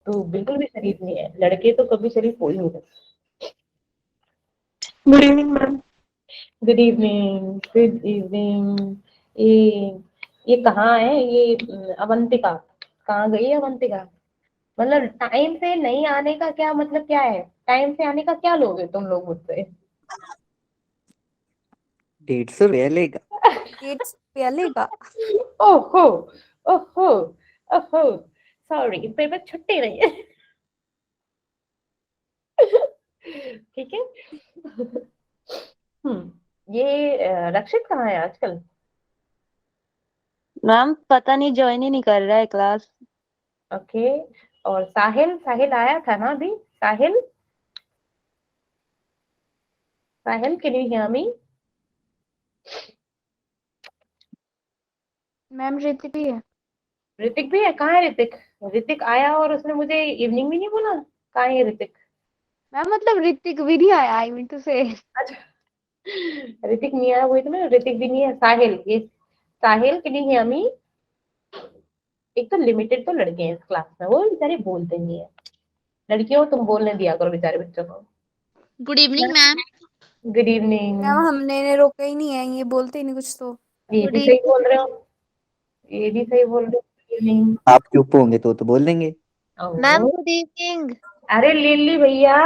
तो बिल्कुल भी शरीफ नहीं है, लड़के तो कभी शरीफ हो ही नहीं सकते। Good evening ma'am. Good evening, good evening. ये कहाँ है ये अवंतिका? कहाँ गई अवंतिका? मतलब टाइम से नहीं आने का क्या मतलब, क्या है टाइम से आने का, क्या लोगे तुम लोग मुझसे? 150 रुपया लेगा। 100 रुपया लेगा। ओहो, ओहो, ओहो, सॉरी, मेरे पास छुट्टी नहीं है। ठीक है। ये रक्षित कहाँ है आजकल? मैम पता नहीं, ज्वाइन ही नहीं कर रहा है क्लास। ओके। और साहिल, साहिल आया था ना अभी? Sahil, Sahil can you hear me? Ma'am Hrithik भी है। ऋतिक भी है? कहाँ है ऋतिक? ऋतिक आया और उसने मुझे इवनिंग भी नहीं बोला। कहाँ है ऋतिक? मैम मतलब ऋतिक भी नहीं आया, आई मीन टू से। अच्छा, ऋतिक नहीं आया, वही तो मैं, ऋतिक भी नहीं है। साहिल, ये साहिल कैन यू हियर मी? एक तो लिमिटेड तो लड़के हैं इस क्लास में, वो बेचारे बोलते नहीं है। लड़कियों तुम बोलने दिया करो बेचारे बच्चों को। Good evening ma'am. Good evening. Ma'am हमने रोका ही नहीं है, ये बोलते ही नहीं कुछ तो। ये गुड भी सही इवनिंग। बोल रहे हो, ये भी सही बोल रहे हो। Good evening. आप चुप होंगे तो बोल देंगे। मैम ओह, गुड इवनिंग। अरे लिल्ली भैया।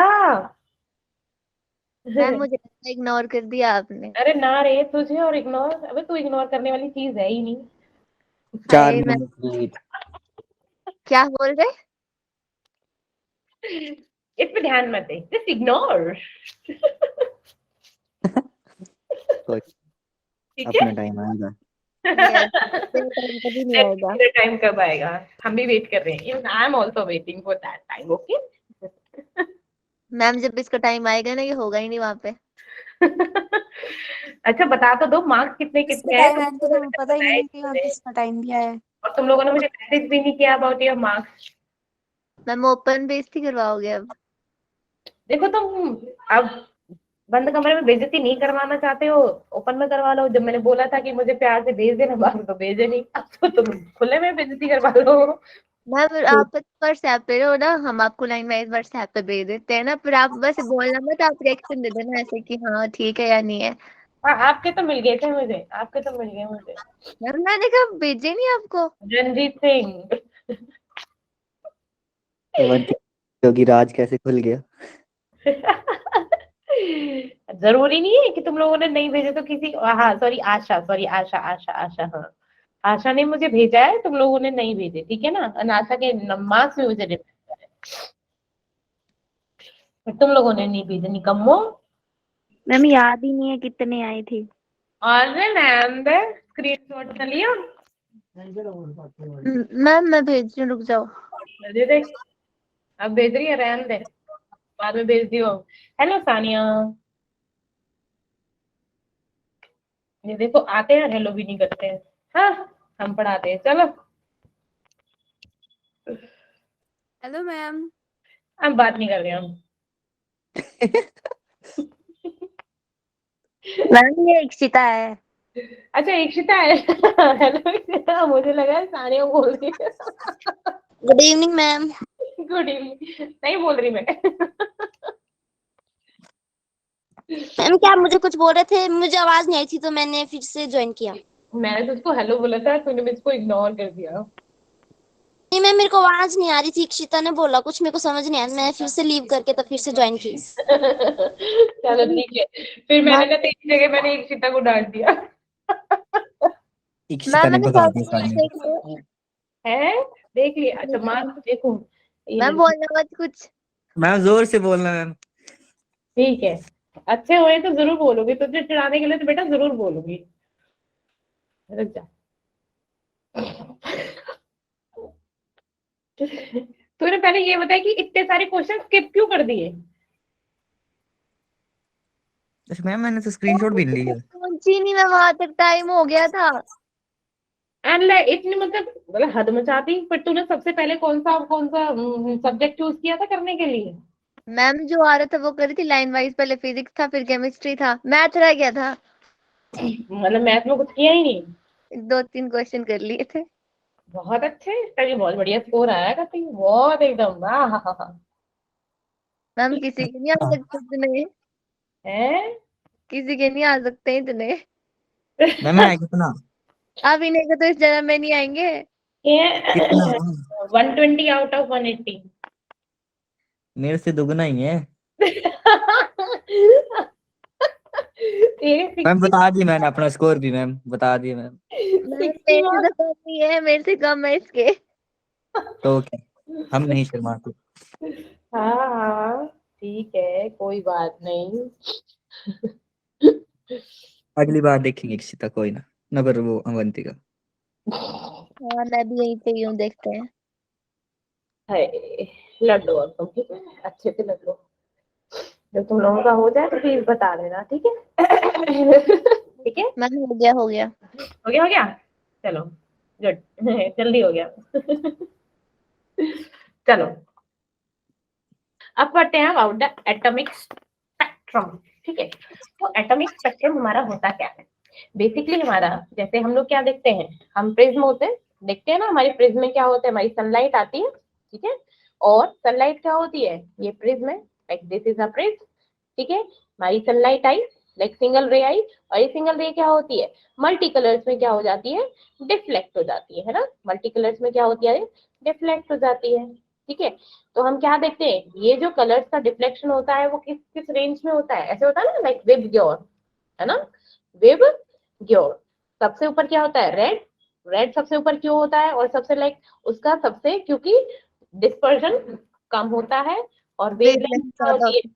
मैम मुझे इग्नोर कर दिया आपने। अरे ना रे, तुझे और इग्नोर, अबे तू इग्नोर करने वाली चीज है ही नहीं। 4 हाय मैम, मिनट लेट। क्या बोल रहे? इस पे ध्यान मत दे, जस्ट इग्नोर। कोई, ठीक है। अपना टाइम आएगा। यस, मेरा टाइम कभी नहीं आएगा। तेरा टाइम कब आएगा? हम भी वेट कर रहे हैं, even I am also waiting for that time, okay. Ma'am जब इसका टाइम आएगा ना, ये होगा ही नहीं वहां पे। अच्छा बता तो दो, मार्क्स कितने इसका कितने हैं टाइम तुम है तो लोगों ने तुम्हें तो पता ही बताया नहीं ही है कि नहीं यहाँ मुझे। किसका टाइम दिया है। और तुम लोगों ने मुझे मैसेज भी नहीं किया about your marks. Ma'am open बेइज्जती करवाओगे अब? देखो तुम, अब बंद कमरे में बेइज्जती नहीं करवाना चाहते हो, ओपन में करवा लो। जब मैंने बोला था कि मुझे प्यार से भेज देना बाहर, तो भेजे नहीं, अब तो तुम खुले में बेइज्जती करवा लो। मैम फिर आप व्हाट्सएप पे रहो ना, हम आपको लाइन वाइज व्हाट्सएप पे भेज देते हैं ना, फिर आप बस बोलना मत, आप रिएक्शन दे देना ऐसे कि हाँ ठीक है या नहीं है। हाँ, आपके तो मिल गए थे मुझे, आपके तो मिल गए मुझे। मैम मैंने कहा भेजे नहीं आपको। रणजीत सिंह। अवंती क्योंकि राज कैसे खुल गया। जरूरी नहीं है कि तुम लोगों ने नहीं भेजे तो किसी, हाँ सॉरी आशा, सॉरी आशा, आशा, आशा, हाँ। आशा ने मुझे भेजा है, तुम लोगों ने नहीं भेजे, ठीक है ना? और आशा के मार्क्स भी मुझे नहीं भेजे। तुम लोगों ने नहीं भेजे, निकम्मो। मैम याद ही नहीं है कितने आई थी। और मैम दे स्क्रीनशॉट कर लिया। मैम मैं भेज रही हूँ, रुक जाओ। दे दे, अब भेज रही है, रहने दे, बाद में भेज दियो। हेलो सानिया। ये देखो आते हैं, हेलो भी नहीं करते हैं। हाँ, हम पढ़ाते हैं, चलो। Hello ma'am. हम बात नहीं कर रहे हम। मैम ये इक्षिता है। अच्छा इक्षिता है। हेलो इक्षिता, मुझे लगा है सानिया बोल रही है। Good evening ma'am. Good evening, नहीं बोल रही मैं। मैम क्या मुझे कुछ बोल रहे थे, मुझे आवाज नहीं आई थी तो मैंने फिर से ज्वाइन किया। मैंने तो उसको हेलो बोला था, तूने मुझको इग्नोर कर दिया। नहीं मैम, मेरे को आवाज नहीं आ रही थी, इक्षिता ने बोला कुछ, मेरे को समझ नहीं आया, मैंने फिर से लीव करके तो फिर से ज्वाइन की। चलो ठीक है, फिर मैंने मैम ना तेरी जगह मैंने इक्षिता को डांट दिया। इक्षिता मैम ने मैंने भगा दिया कॉपी सानिया देख को। लिया। है, देख लिया? अच्छा मार्क्स देखो, ये मैम लड़की। बोलना मत कुछ। मैम जोर से बोलना मैम। ठीक है, अच्छे हुए तो जरूर बोलूंगी, तुझे चिढ़ाने के लिए तो बेटा जरूर बोलूंगी। रुक जा। तूने पहले ये बताया कि इतने सारे क्वेश्चन स्किप क्यों कर दिए? अच्छा मैम मैंने तो स्क्रीनशॉट भी नहीं लिया। पहुंची नहीं मैं वहां तक, टाइम हो गया था। एंड इतनी मतलब हद मचाती, पर तूने सबसे पहले कौन सा सब्जेक्ट चूज किया था करने के लिए? मैम जो आ रहा था वो करी थी लाइन वाइज, पहले फिजिक्स था, फिर केमिस्ट्री था, मैथ रह गया था। मतलब मैथ में कुछ किया ही नहीं? दो तीन क्वेश्चन कर लिए थे। बहुत अच्छे, इसका भी बहुत बढ़िया स्कोर आया करती, बहुत एकदम। हाँ। मैम किसी के नहीं आ सकते इतने, है किसी के नहीं आ सकते इतने। मैम है कितना? आप इन्हें को तो इस जन्म में नहीं आएंगे। कितना? 120 आउट ऑफ 180। मेरे से दुगना ही है। तेरे मैम 60 बता दी मैंने अपना स्कोर भी, मैम बता दिए मैम। मैम 60 मेरे से तो कम ही है, मेरे से कम है इसके। तो क्या, हम नहीं शर्माते। हाँ ठीक है, कोई बात नहीं। अगली बार देखेंगे इक्षिता, कोई ना, नगर वो अवंतिका। हाँ मैं भी यहीं पे ही हूँ, देखते हैं। है, लड़ लो अब तुम, ठीक है, अच्छे से लड़ लो। जब तुम लोगों का हो जाए तो प्लीज बता देना, ठीक है। ठीक है, मैम हो गया, हो गया। हो गया, हो गया। चलो गुड, जल्दी हो गया। चलो अब पढ़ते हैं अबाउट द एटॉमिक स्पेक्ट्रम। ठीक है, तो एटॉमिक स्पेक्ट्रम हमारा होता क्या है? बेसिकली हमारा, जैसे हम लोग क्या देखते हैं, हम प्रिज्म होते हैं, देखते हैं ना, हमारी प्रिज्म में क्या होता है, हमारी सनलाइट आती है, ठीक है, और सनलाइट क्या होती है, ये प्रिज्म है, like this is a prism, ठीक है, हमारी सनलाइट आई, लाइक सिंगल रे आई, और ये सिंगल रे क्या होती है, मल्टी कलर्स में क्या हो जाती है, डिफ्लेक्ट हो जाती है ना, मल्टी कलर्स में क्या होती है, डिफ्लेक्ट हो जाती है, ठीक है। तो हम क्या देखते हैं, ये जो कलर्स का डिफ्लेक्शन होता है वो किस किस रेंज में होता है, ऐसे होता है ना, लाइक विब ग्योर, है ना, विब ग्योर, सबसे ऊपर क्या होता है, रेड, रेड सबसे ऊपर क्यों होता है, और सबसे लाइक उसका सबसे, क्योंकि डिस्पर्जन कम होता है, और वेवलेंथ वेवलेंथ क्या ज्यादा होती है, होती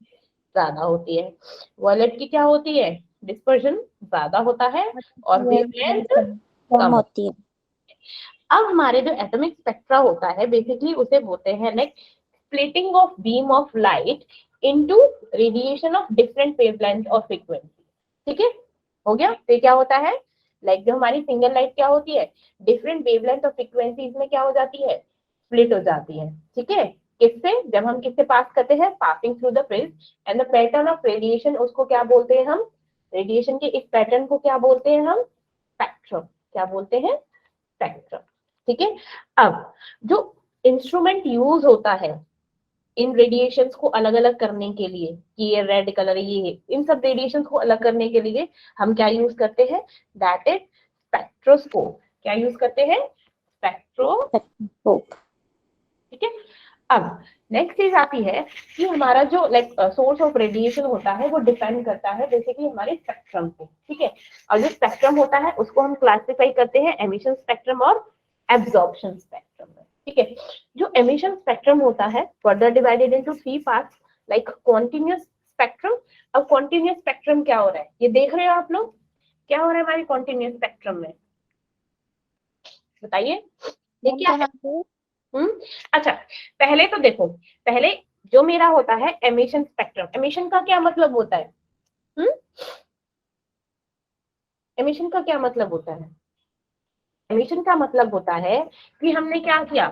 ज्यादा होती है, वॉयलेट की क्या होती है, डिस्पर्जन ज्यादा होता है, और है, वेवलेंथ कम कम। होती है। अब हमारे जो एटॉमिक स्पेक्ट्रा होता है, बेसिकली उसे बोलते हैं like splitting of beam of light into radiation of different wavelength or frequency, ठीक है, हो गया। तो ये क्या होता है, लाइक जो हमारी सिंगल लाइट क्या होती है, डिफरेंट वेवलेंथ और फ्रीक्वेंसीज में क्या हो जाती है, स्प्लिट हो जाती है, ठीक है, किससे, जब हम किससे पास करते हैं, passing through the prism, and the pattern of radiation, उसको क्या बोलते हैं हम, रेडिएशन के इस पैटर्न को क्या बोलते हैं हम, स्पेक्ट्रम, क्या बोलते हैं, स्पेक्ट्रम, ठीक है। अब जो इंस्ट्रूमेंट यूज होता है इन रेडिएशंस को अलग अलग करने के लिए, कि ये रेड कलर, ये इन सब रेडिएशंस को अलग करने के लिए हम क्या यूज करते हैं, दैट इज स्पेक्ट्रोस्कोप, क्या यूज करते हैं, स्पेक्ट्रो, स्पेक्ट्रोस्कोप। ठीक है। अब नेक्स्ट चीज आती है कि हमारा जो लाइक सोर्स ऑफ रेडिएशन होता है वो डिपेंड करता है बेसिकली हमारे स्पेक्ट्रम पे, ठीक है, और जो स्पेक्ट्रम होता है उसको हम क्लासिफाई करते हैं एमिशन स्पेक्ट्रम और एब्जॉर्प्शन स्पेक्ट्रम में, ठीक है। जो एमिशन स्पेक्ट्रम होता है further divided into 3 parts, like continuous spectrum. अब कॉन्टिन्यूअस स्पेक्ट्रम क्या हो रहा है, ये देख रहे हो आप लोग, क्या हो रहा है हमारी कॉन्टिन्यूअस स्पेक्ट्रम में, बताइए ये मैम क्या है। कहाँ पे? अच्छा, पहले तो देखो, पहले जो मेरा होता है एमिशन स्पेक्ट्रम, एमिशन का क्या मतलब होता है, एमिशन का क्या मतलब होता है, एमिशन का मतलब होता है कि हमने क्या किया,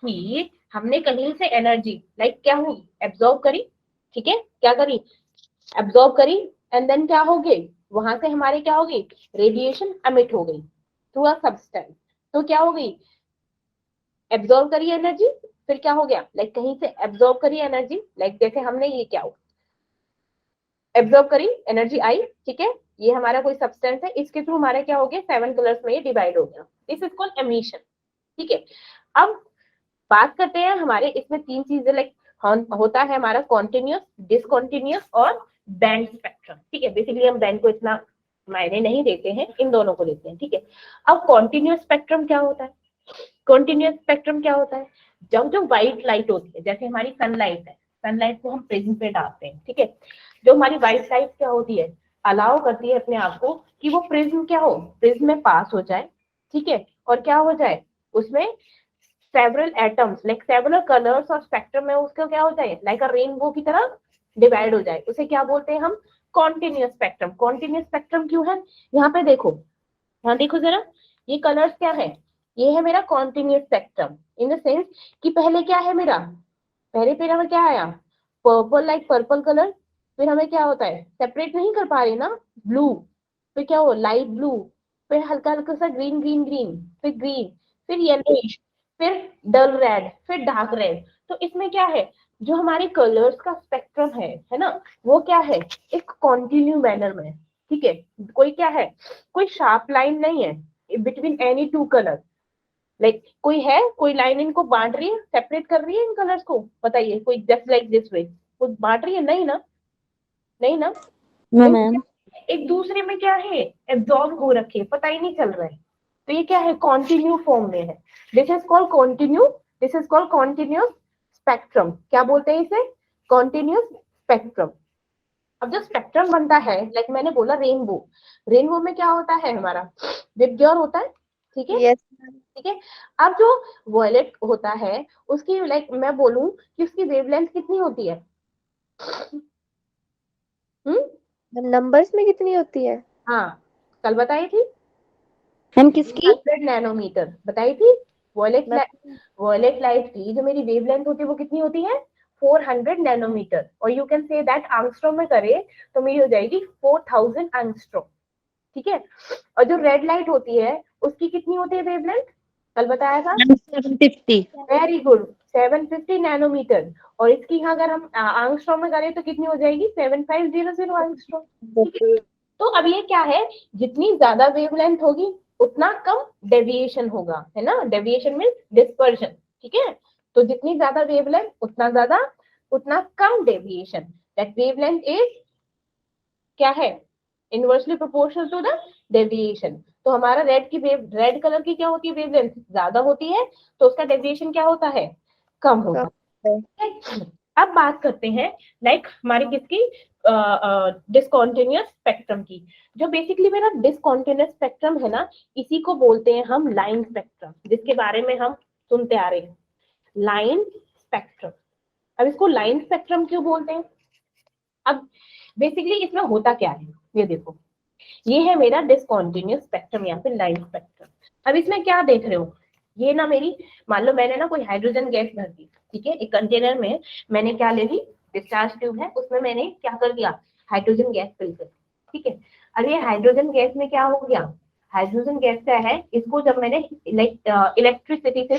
कि हमने कहीं से एनर्जी लाइक क्या हुई, एब्जॉर्ब करी, ठीक है, क्या करी, एब्जॉर्ब करी, एंड देन क्या हो गई, वहां से हमारे क्या हो गई, रेडिएशन एमिट हो गई थ्रू अ सब्सटेंस, तो क्या हो गई, एब्जॉर्ब करी एनर्जी, फिर क्या हो गया, लाइक कहीं से एब्जॉर्ब करी एनर्जी, लाइक जैसे हमने ये क्या एब्जॉर्ब करी एनर्जी आई, ठीक है, ये हमारा कोई सब्सटेंस है, इसके थ्रू हमारे क्या हो गया, 7 कलर्स में ये डिवाइड हो गया, दिस इज कॉल्ड एमिशन, ठीक है। अब बात करते हैं हमारे इसमें 3 चीजें लाइक होता है हमारा कॉन्टिन्यूअस, डिसकॉन्टिन्यूअस और बैंड स्पेक्ट्रम, ठीक है, बेसिकली हम बैंड को इतना मायने नहीं देते हैं, इन दोनों को देते हैं, ठीक है। अब कॉन्टिन्यूअस स्पेक्ट्रम क्या होता है, कॉन्टिन्यूअस स्पेक्ट्रम क्या होता है, जब जो व्हाइट लाइट होती है, जैसे हमारी सनलाइट है, सनलाइट को हम प्रिज्म पे डालते हैं, ठीक है, जो हमारी व्हाइट लाइट क्या होती है, अलाउ करती है अपने आप को कि वो प्रिज्म क्या हो, प्रिज्म में पास हो जाए, ठीक है, और क्या हो जाए, उसमें several atoms like several colours और स्पेक्ट्रम में उसका क्या हो जाए, लाइक अ रेनबो की तरह डिवाइड हो जाए, उसे क्या बोलते हैं हम, कॉन्टिन्यूअस स्पेक्ट्रम। कॉन्टिन्यूअस स्पेक्ट्रम क्यों है, यहाँ पे देखो, यहाँ देखो जरा, ये कलर्स क्या है, ये है मेरा continuous spectrum, in the sense कि पहले क्या है मेरा, पहले फिर हमें क्या आया, पर्पल, लाइक पर्पल कलर, फिर हमें क्या होता है, सेपरेट नहीं कर पा रहे ना, ब्लू, फिर क्या हो, लाइट ब्लू, फिर हल्का हल्का सा ग्रीन ग्रीन ग्रीन, फिर ग्रीन, फिर येलोइश, फिर डल रेड, फिर डार्क रेड। तो इसमें क्या है, जो हमारे कलर्स का स्पेक्ट्रम है ना, वो क्या है, एक कॉन्टिन्यू मैनर में, ठीक है। कोई क्या है, कोई शार्प लाइन नहीं है between any two colour. Like कोई है, कोई लाइन इनको बांट रही है, सेपरेट कर रही है इन कलर्स को, बताइए कोई, जस्ट लाइक दिस वे कुछ बांट रही है, नहीं ना, नहीं ना। No ma'am. एक दूसरे में क्या है, एब्जॉर्ब हो रखे, पता ही नहीं चल रहा है। तो ये क्या है, कॉन्टिन्यू फॉर्म में है। This is called continue, this is called continuous spectrum. क्या बोलते हैं इसे, कॉन्टिन्यूस स्पेक्ट्रम। अब जो स्पेक्ट्रम बनता है, लाइक मैंने बोला रेनबो, रेनबो में क्या होता है हमारा, विबग्योर होता है, ठीक है, यस ठीक है। अब जो वॉयलेट होता है, उसकी लाइक मैं बोलूं कि उसकी वेवलेंथ कितनी होती है, नंबर्स में कितनी होती है? हाँ कल बताई थी, मैम किसकी? 100 नैनोमीटर बताई थी। वॉयलेट लाइट की जो मेरी वेवलेंथ होती है वो कितनी होती है, 400 नैनोमीटर। और यू कैन से दैट आंगस्ट्रॉम में करे तो मेरी हो जाएगी 4000 आंगस्ट्रॉम, ठीक है। और जो रेड लाइट होती है उसकी कितनी होती है वेवलेंथ, कल बताया था, 750। Very good, 750 nanometre. और इसकी अगर हम आंगस्ट्रॉम में करें तो कितनी हो जाएगी, 7500 आंगस्ट्रॉम, ठीक है। तो अब ये क्या है, जितनी ज्यादा वेवलेंथ होगी उतना कम डेविएशन होगा, है ना, डेविएशन मींस डिस्पर्जन, ठीक है। तो जितनी ज्यादा वेवलेंथ उतना कम डेविएशन, दैट वेवलेंथ इज क्या है, inversely proportional to the deviation. तो हमारा रेड कलर की क्या होती है, वेवलेंथ ज्यादा होती है, तो उसका डेविएशन क्या होता है, कम होता है। अब बात करते हैं लाइक हमारी किसकी, डिसकॉन्टिन्यूअस स्पेक्ट्रम की। जो बेसिकली मेरा डिसकॉन्टिन्यूअस स्पेक्ट्रम है ना, इसी को बोलते हैं हम लाइन स्पेक्ट्रम, जिसके बारे में हम सुनते आ रहे हैं, लाइन स्पेक्ट्रम। अब इसको लाइन स्पेक्ट्रम क्यों बोलते हैं, अब बेसिकली इसमें होता क्या है, ये देखो, ये है मेरा डिसकॉन्टिन्यूअस स्पेक्ट्रम या फिर लाइन स्पेक्ट्रम। अब इसमें क्या देख रहे हो, ये ना मेरी, मान लो मैंने ना कोई हाइड्रोजन गैस भर दी, ठीक है, एक कंटेनर में मैंने क्या ले ली, डिस्चार्ज ट्यूब है, उसमें मैंने क्या कर दिया, हाइड्रोजन गैस फिल कर दी, ठीक है। अब ये हाइड्रोजन गैस में क्या हो गया, हाइड्रोजन गैस क्या है, इसको जब मैंने इलेक्ट्रिसिटी से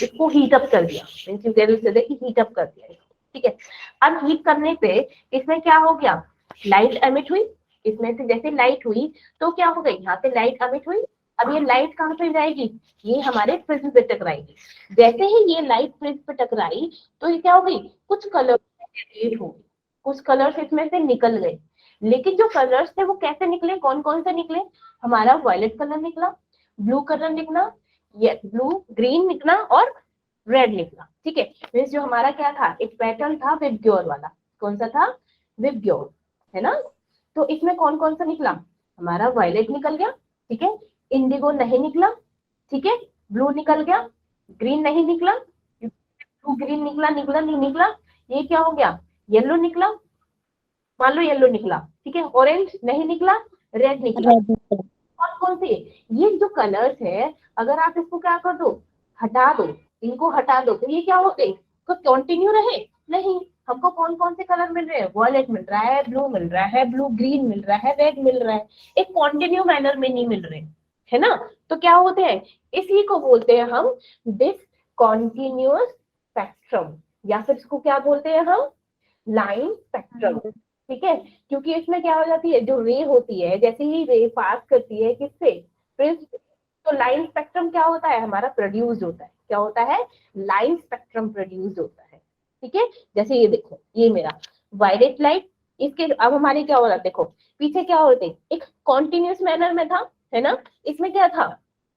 इसको हीट अप कर दिया, हीट अप कर दिया, ठीक है। अब हीट करने पे इसमें क्या हो गया, लाइट एमिट हुई, इसमें से जैसे लाइट हुई तो क्या हो गई, यहाँ से लाइट एमिट हुई। अब ये लाइट कहाँ पे जाएगी, ये हमारे प्रिज्म पे टकराएगी। जैसे ही ये लाइट प्रिज्म पे टकराई तो ये क्या हो गई, कुछ कलर हो गई, कुछ कलर्स इसमें से निकल गए। लेकिन जो कलर्स थे वो कैसे निकले, कौन कौन से निकले, हमारा वायलेट कलर निकला, ब्लू कलर निकला, ये ब्लू ग्रीन निकला और रेड निकला, ठीक है। मीन्स जो हमारा क्या था, एक पैटर्न था विबग्योर वाला, कौन सा था, विबग्योर, है ना। तो इसमें कौन कौन सा निकला, हमारा वायलेट निकल गया, ठीक है, इंडिगो नहीं निकला, ठीक है, ब्लू निकल गया, ग्रीन नहीं निकला, ब्लू ग्रीन निकला, निकला नहीं निकला, ये क्या हो गया, येलो निकला, मान लो येलो निकला, ठीक है, ऑरेंज नहीं निकला, रेड निकला। कौन कौन से, ये जो कलर्स है, अगर आप इसको क्या कर दो, हटा दो, इनको हटा दो, तो ये क्या हो गए, कंटिन्यू रहे, नहीं, हमको कौन कौन से कलर मिल रहे हैं, वॉयलेट मिल रहा है, ब्लू मिल रहा है, ब्लू ग्रीन मिल रहा है, रेड मिल रहा है, एक कॉन्टिन्यू मैनर में नहीं मिल रहे, है ना। तो क्या होते हैं, इसी को बोलते हैं हम डिसकॉन्टिन्यूअस स्पेक्ट्रम, या फिर इसको क्या बोलते हैं हम, लाइन स्पेक्ट्रम, ठीक है। क्योंकि इसमें क्या हो जाती है, जो रे होती है, जैसे ही रे पास करती है किससे, प्रिज्म, तो लाइन स्पेक्ट्रम क्या होता है, हमारा प्रोड्यूस होता है, क्या होता है, लाइन स्पेक्ट्रम प्रोड्यूस होता है, ठीक है। जैसे ये देखो, ये मेरा वायलेट लाइट, इसके अब हमारे क्या हो रहा है, देखो पीछे क्या होते, एक कॉन्टिन्यूस मैनर में था, है ना, इसमें क्या था,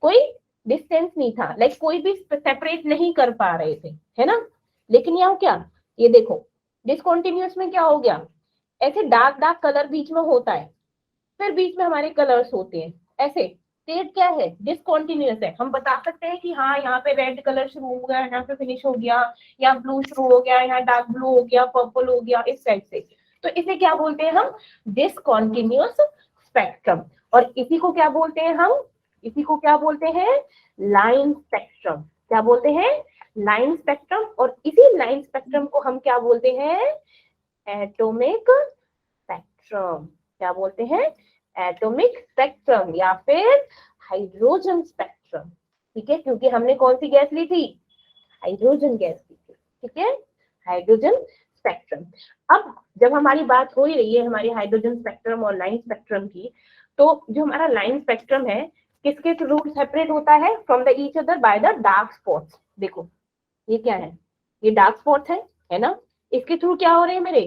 कोई डिस्टेंस नहीं था, लाइक कोई भी सेपरेट नहीं कर पा रहे थे, है ना। लेकिन यहाँ क्या, ये देखो डिसकॉन्टिन्यूस में क्या हो गया, ऐसे डार्क डार्क कलर बीच में होता है, फिर बीच में हमारे कलर्स होते हैं, ऐसे स्टेट क्या है, डिसकॉन्टिन्यूअस है। हम बता सकते हैं कि हाँ यहाँ पे रेड कलर शुरू हो गया, यहाँ पे फिनिश हो गया, या ब्लू शुरू हो गया, यहाँ डार्क ब्लू हो गया, पर्पल हो गया, इस टाइप से। तो इसे क्या बोलते हैं हम, डिसकॉन्टिन्यूअस स्पेक्ट्रम। और इसी को क्या बोलते हैं हम, इसी को क्या बोलते हैं, लाइन स्पेक्ट्रम। क्या बोलते हैं, लाइन स्पेक्ट्रम। और इसी लाइन स्पेक्ट्रम को हम क्या बोलते हैं, एटॉमिक स्पेक्ट्रम। क्या बोलते हैं, एटॉमिक स्पेक्ट्रम या फिर हाइड्रोजन स्पेक्ट्रम। ठीक है, क्योंकि हमने कौन सी गैस ली थी, हाइड्रोजन गैस ली थी, ठीक है, हाइड्रोजन स्पेक्ट्रम। अब जब हमारी बात हो ही रही है हमारी हाइड्रोजन स्पेक्ट्रम और लाइन स्पेक्ट्रम की, तो जो हमारा लाइन स्पेक्ट्रम है किसके थ्रू सेपरेट होता है from the each other by the dark spots. देखो ये क्या है, ये डार्क स्पॉट्स है ना, इसके थ्रू क्या हो रहे हैं मेरे,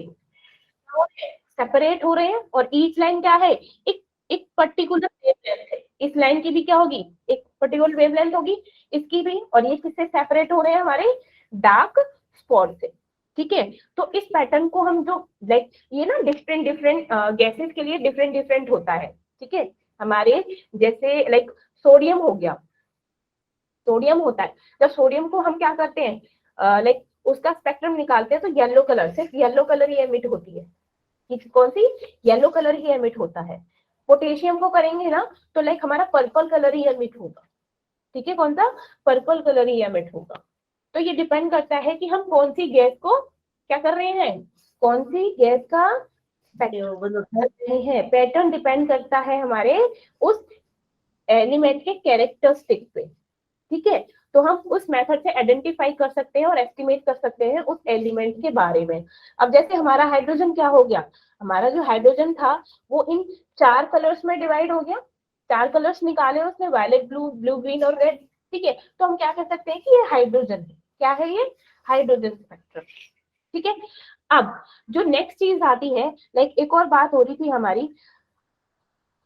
सेपरेट हो रहे हैं। और ईच लाइन क्या है, एक एक पर्टिकुलर वेवलेंथ है, इस लाइन की भी क्या होगी, एक पर्टिकुलर वेवलेंथ होगी, इसकी भी। और ये किससे सेपरेट हो रहे हैं, हमारे डार्क स्पॉट से, ठीक है। तो इस पैटर्न को हम जो लाइक ये ना डिफरेंट डिफरेंट गैसेस के लिए डिफरेंट डिफरेंट होता है, ठीक है। हमारे जैसे लाइक सोडियम हो गया, सोडियम होता है, जब सोडियम को हम क्या करते हैं लाइक उसका स्पेक्ट्रम निकालते हैं तो येलो कलर, सिर्फ येलो कलर ही एमिट होती है, कौन सी, येलो कलर ही एमिट होता है। पोटेशियम को करेंगे ना तो लाइक हमारा पर्पल कलर ही एमिट होगा, ठीक है, कौन सा, पर्पल कलर ही एमिट होगा। तो ये डिपेंड करता है कि हम कौन सी गैस को क्या कर रहे हैं, कौन सी गैस का पैटर्न डिपेंड करता है हमारे उस एलिमेंट के कैरेक्टरिस्टिक पे, ठीक है। तो हम उस मेथड से आइडेंटिफाई कर सकते हैं और एस्टिमेट कर सकते हैं उस एलिमेंट के बारे में। अब जैसे हमारा हाइड्रोजन क्या हो गया, हमारा जो हाइड्रोजन था वो इन 4 कलर्स में डिवाइड हो गया, 4 कलर्स निकाले उसने, वायलेट, ब्लू, ब्लू ग्रीन और रेड, ठीक है। तो हम क्या कह सकते हैं कि ये हाइड्रोजन है, क्या है ये, हाइड्रोजन स्पेक्ट्रम, ठीक है। अब जो नेक्स्ट चीज आती है, लाइक एक और बात हो रही थी हमारी,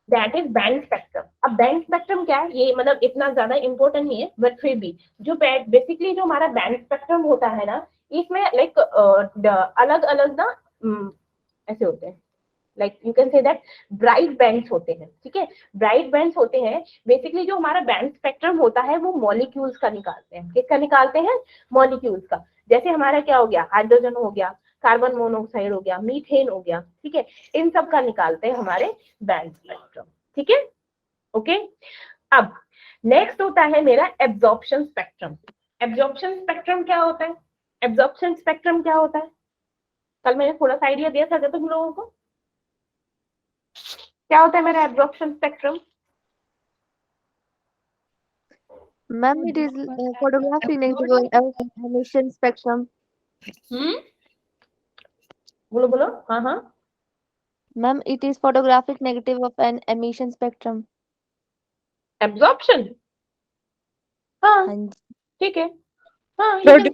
दैट इज बैंड स्पेक्ट्रम। अब बैंड स्पेक्ट्रम क्या है, ये मतलब इतना ज्यादा इंपॉर्टेंट नहीं है, बट फिर भी जो बेसिकली जो हमारा बैंड स्पेक्ट्रम होता है ना, इसमें लाइक अलग अलग ना ऐसे होते हैं, like you can say that bright bands होते हैं, ठीक है। ब्राइट बैंड्स होते हैं, बेसिकली जो हमारा बैंड स्पेक्ट्रम होता है वो मॉलिक्यूल्स का निकालते हैं, किसका निकालते हैं, मॉलिक्यूल्स का। जैसे हमारा क्या हो गया, हाइड्रोजन हो गया, कार्बन मोनोऑक्साइड हो गया, मीथेन हो गया, ठीक है, इन सब का निकालते हैं हमारे बैंड स्पेक्ट्रम, ठीक है, ओके। अब नेक्स्ट होता है मेरा एब्जॉर्प्शन स्पेक्ट्रम। एब्जॉर्प्शन स्पेक्ट्रम क्या होता है, एब्जॉर्प्शन स्पेक्ट्रम क्या होता है, कल मैंने थोड़ा सा आइडिया दिया था क्या तुम लोगों को, क्या होता है मेरा absorption spectrum. Ma'am it is photography negative emission spectrum. बोलो बोलो, हाँ हाँ, Ma'am, it is photographic negative of an emission spectrum. Absorption, हाँ हाँ जी। ठीक है, हाँ Absorbed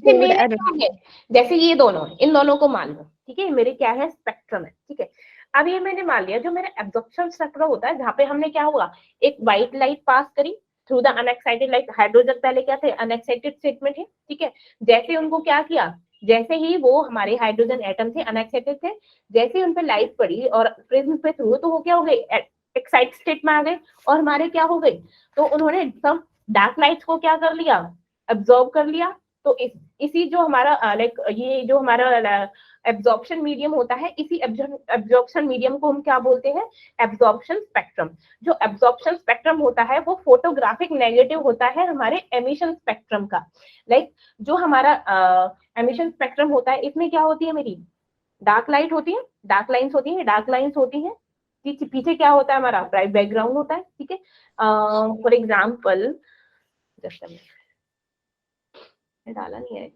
मेरे error. क्या है, जैसे ये दोनों, इन दोनों को मान लो, ठीक है, मेरे क्या है, स्पेक्ट्रम है, ठीक है। अब ये मैंने मान लिया, जो मेरा एब्जॉर्प्शन स्पेक्ट्रम होता है, जहाँ पे हमने क्या हुआ, एक व्हाइट लाइट पास करी through the unexcited light, hydrogen पहले क्या थे, अनएक्साइटेड स्टेटमेंट है, ठीक है। जैसे उनको क्या किया, जैसे ही वो हमारे हाइड्रोजन एटम थे, अनएक्साइटेड थे, जैसे ही उन पे लाइट पड़ी और प्रिज्म पे थ्रू, तो वो क्या हो गए, एक्साइटेड स्टेट में आ गए, और हमारे क्या हो गए, तो उन्होंने सब डार्क लाइट्स को क्या कर लिया, एब्जॉर्ब कर लिया। तो इसी जो हमारा लाइक ये जो हमारा एब्जॉर्प्शन मीडियम होता है, इसी एब्जॉर्प्शन मीडियम को हम क्या बोलते हैं, एब्जॉर्प्शन स्पेक्ट्रम। जो एब्जॉर्प्शन स्पेक्ट्रम होता है वो फोटोग्राफिक नेगेटिव होता है हमारे एमिशन स्पेक्ट्रम का। लाइक जो हमारा एमिशन स्पेक्ट्रम होता है, इसमें क्या होती है, मेरी डार्क लाइट होती है, डार्क लाइन्स होती है, डार्क लाइन्स होती है, पीछे क्या होता है, हमारा ब्राइट बैकग्राउंड होता है, ठीक है। फॉर एग्जाम्पल, जस्ट डाला नहीं है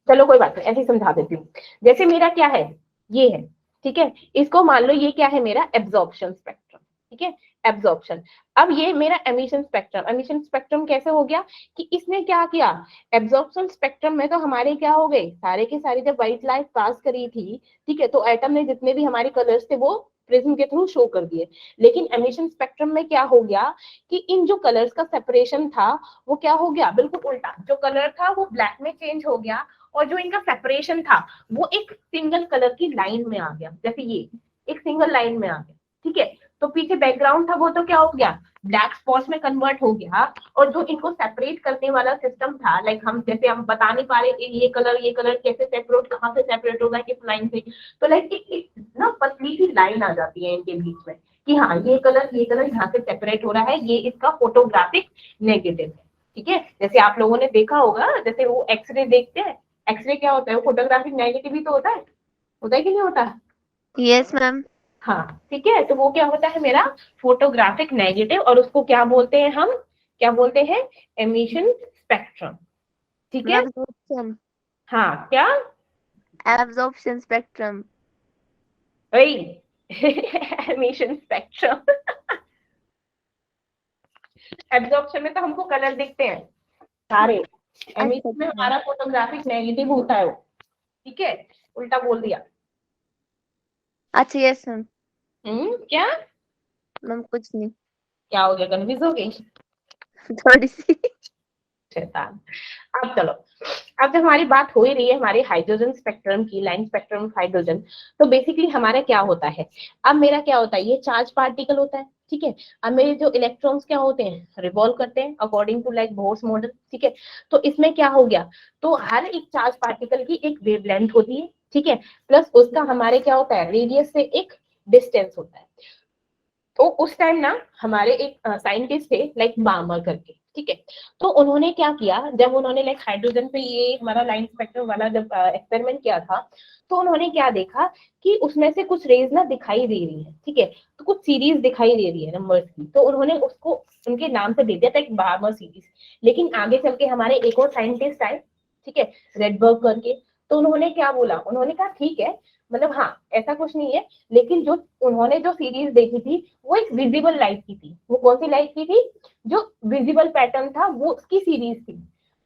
चलो कोई बात नहीं, ऐसे ही समझा देती हूँ। जैसे मेरा क्या है, ये है, ठीक है, इसको मान लो ये क्या है, मेरा एब्जॉर्प्शन स्पेक्ट्रम, ठीक है, एब्जॉर्प्शन। अब ये मेरा एमिशन स्पेक्ट्रम, एमिशन स्पेक्ट्रम कैसे हो गया कि इसने क्या किया, एब्जॉर्प्शन स्पेक्ट्रम में तो हमारे क्या हो गए, सारे के सारे जब व्हाइट लाइट पास करी थी, ठीक है, तो एटम ने जितने भी हमारे कलर्स थे वो प्रिज्म के थ्रू शो कर दिए। लेकिन एमिशन स्पेक्ट्रम में क्या हो गया कि इन जो कलर्स का सेपरेशन था वो क्या हो गया, बिल्कुल उल्टा, जो कलर था वो ब्लैक में चेंज हो गया, और जो इनका सेपरेशन था वो एक सिंगल कलर की लाइन में आ गया, जैसे ये एक सिंगल लाइन में आ गया, ठीक है। तो पीछे बैकग्राउंड था वो तो क्या हो गया, ब्लैक स्पॉट्स में कन्वर्ट हो गया, और जो इनको सेपरेट करने वाला सिस्टम था, लाइक हम जैसे हम बता नहीं पा रहे कि ये कलर कैसे सेपरेट, कहाँ से सेपरेट होगा किस लाइन से, तो लाइक एक ना पतली सी लाइन आ जाती है इनके बीच में कि हाँ ये कलर यहाँ से सेपरेट हो रहा है, ये इसका फोटोग्राफिक नेगेटिव है, ठीक है। जैसे आप लोगों ने देखा होगा, जैसे वो एक्सरे देखते हैं, एक्सरे क्या होता है, वो फोटोग्राफिक नेगेटिव ही तो होता है कि नहीं होता, यस मैम। हाँ ठीक है, तो वो क्या होता है मेरा फोटोग्राफिक नेगेटिव, और उसको क्या बोलते हैं हम, क्या बोलते हैं, एमिशन स्पेक्ट्रम। ठीक है, एब्जॉर्प्शन। हाँ क्या, एब्जॉर्प्शन स्पेक्ट्रम। वही एमिशन स्पेक्ट्रम। एब्जॉर्प्शन में तो हमको कलर दिखते हैं सारे, अच्छा एमिशन में अच्छा। हमारा फोटोग्राफिक नेगेटिव होता है वो। ठीक है, उल्टा बोल दिया। अच्छा यस मैम। क्या, मैम कुछ नहीं। क्या हो गया, कन्फ्यूज हो गई, थोड़ी सी। शैतान। अब चलो, अब जब हमारी बात हो ही रही है हमारे हाइड्रोजन स्पेक्ट्रम की, लाइन स्पेक्ट्रम ऑफ हाइड्रोजन, तो बेसिकली हमारा क्या होता है, अब मेरा क्या होता है, ये चार्ज पार्टिकल होता है। ठीक है, अब मेरे जो इलेक्ट्रॉन्स क्या होते हैं, रिवॉल्व करते हैं according to like Bohr's model. ठीक है, तो इसमें क्या हो गया, तो हर एक चार्ज पार्टिकल की एक वेवलेंथ होती है। ठीक है, प्लस उसका हमारे क्या होता है, रेडियस से एक डिस्टेंस होता है। तो उस टाइम ना हमारे एक साइंटिस्ट थे लाइक बार्मर करके। ठीक है, तो उन्होंने क्या किया, जब उन्होंने लाइक हाइड्रोजन पे ये हमारा लाइन स्पेक्ट्रम वाला जब एक्सपेरिमेंट किया था, तो उन्होंने क्या देखा कि उसमें से कुछ रेज ना दिखाई दे रही है। ठीक है, तो कुछ सीरीज दिखाई दे रही है नंबर्स की, तो उन्होंने उसको उनके नाम से दे दिया था एक बार्मर सीरीज। लेकिन आगे चल के हमारे एक और साइंटिस्ट आए, ठीक है, रेडबर्ग करके, तो उन्होंने क्या बोला, उन्होंने कहा ठीक है, मतलब हाँ ऐसा कुछ नहीं है, लेकिन जो उन्होंने जो सीरीज देखी थी वो एक विजिबल लाइट की थी। वो कौन सी लाइट की थी, जो विजिबल पैटर्न था वो उसकी सीरीज थी।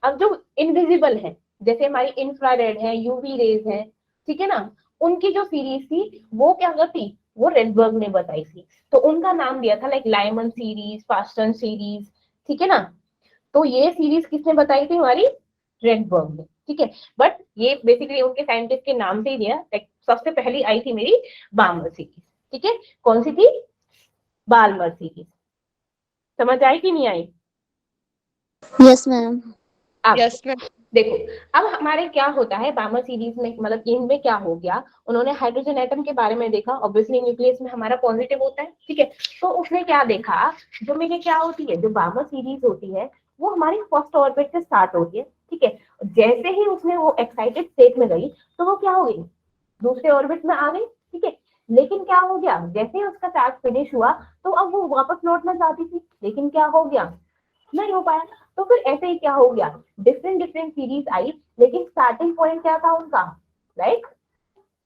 अब जो इनविजिबल है, जैसे हमारी इंफ्रारेड है, यूवी रेज है, ठीक है ना, उनकी जो सीरीज थी वो क्या करती, वो रेडबर्ग ने बताई थी। तो उनका नाम दिया था like Lyman series, fasten series. ठीक है ना, तो ये सीरीज किसने बताई थी, हमारी रेडबर्ग ने। ठीक है, बट ये बेसिकली उनके साइंटिस्ट के नाम से ही दिया। लाइक सबसे पहली आई थी मेरी बार्मर सीरीज। ठीक है, कौन सी थी, बार्मर सीरीज। समझ आई कि नहीं आई। Yes, ma'am. अब यस मैम। देखो, अब हमारे क्या होता है बार्मर सीरीज में, मतलब इनमें क्या हो गया, उन्होंने हाइड्रोजन एटम के बारे में देखा, ऑब्वियसली न्यूक्लियस में हमारा पॉजिटिव होता है। ठीक है, तो उसने क्या देखा, जो मेरे क्या होती है, जो बार्मर सीरीज होती है वो हमारी फर्स्ट ऑर्बिट से स्टार्ट होती है। ठीक है, जैसे ही उसने वो एक्साइटेड स्टेट में गई, तो वो क्या हो गई, दूसरे ऑर्बिट में आ गई। ठीक है, लेकिन क्या हो गया, जैसे ही उसका चार्ज फिनिश हुआ, तो अब वो वापस लौटना चाहती थी, लेकिन क्या हो गया, नहीं हो पाया। तो फिर ऐसे ही क्या हो गया, डिफरेंट डिफरेंट सीरीज आई, लेकिन स्टार्टिंग पॉइंट क्या था उनका, लाइक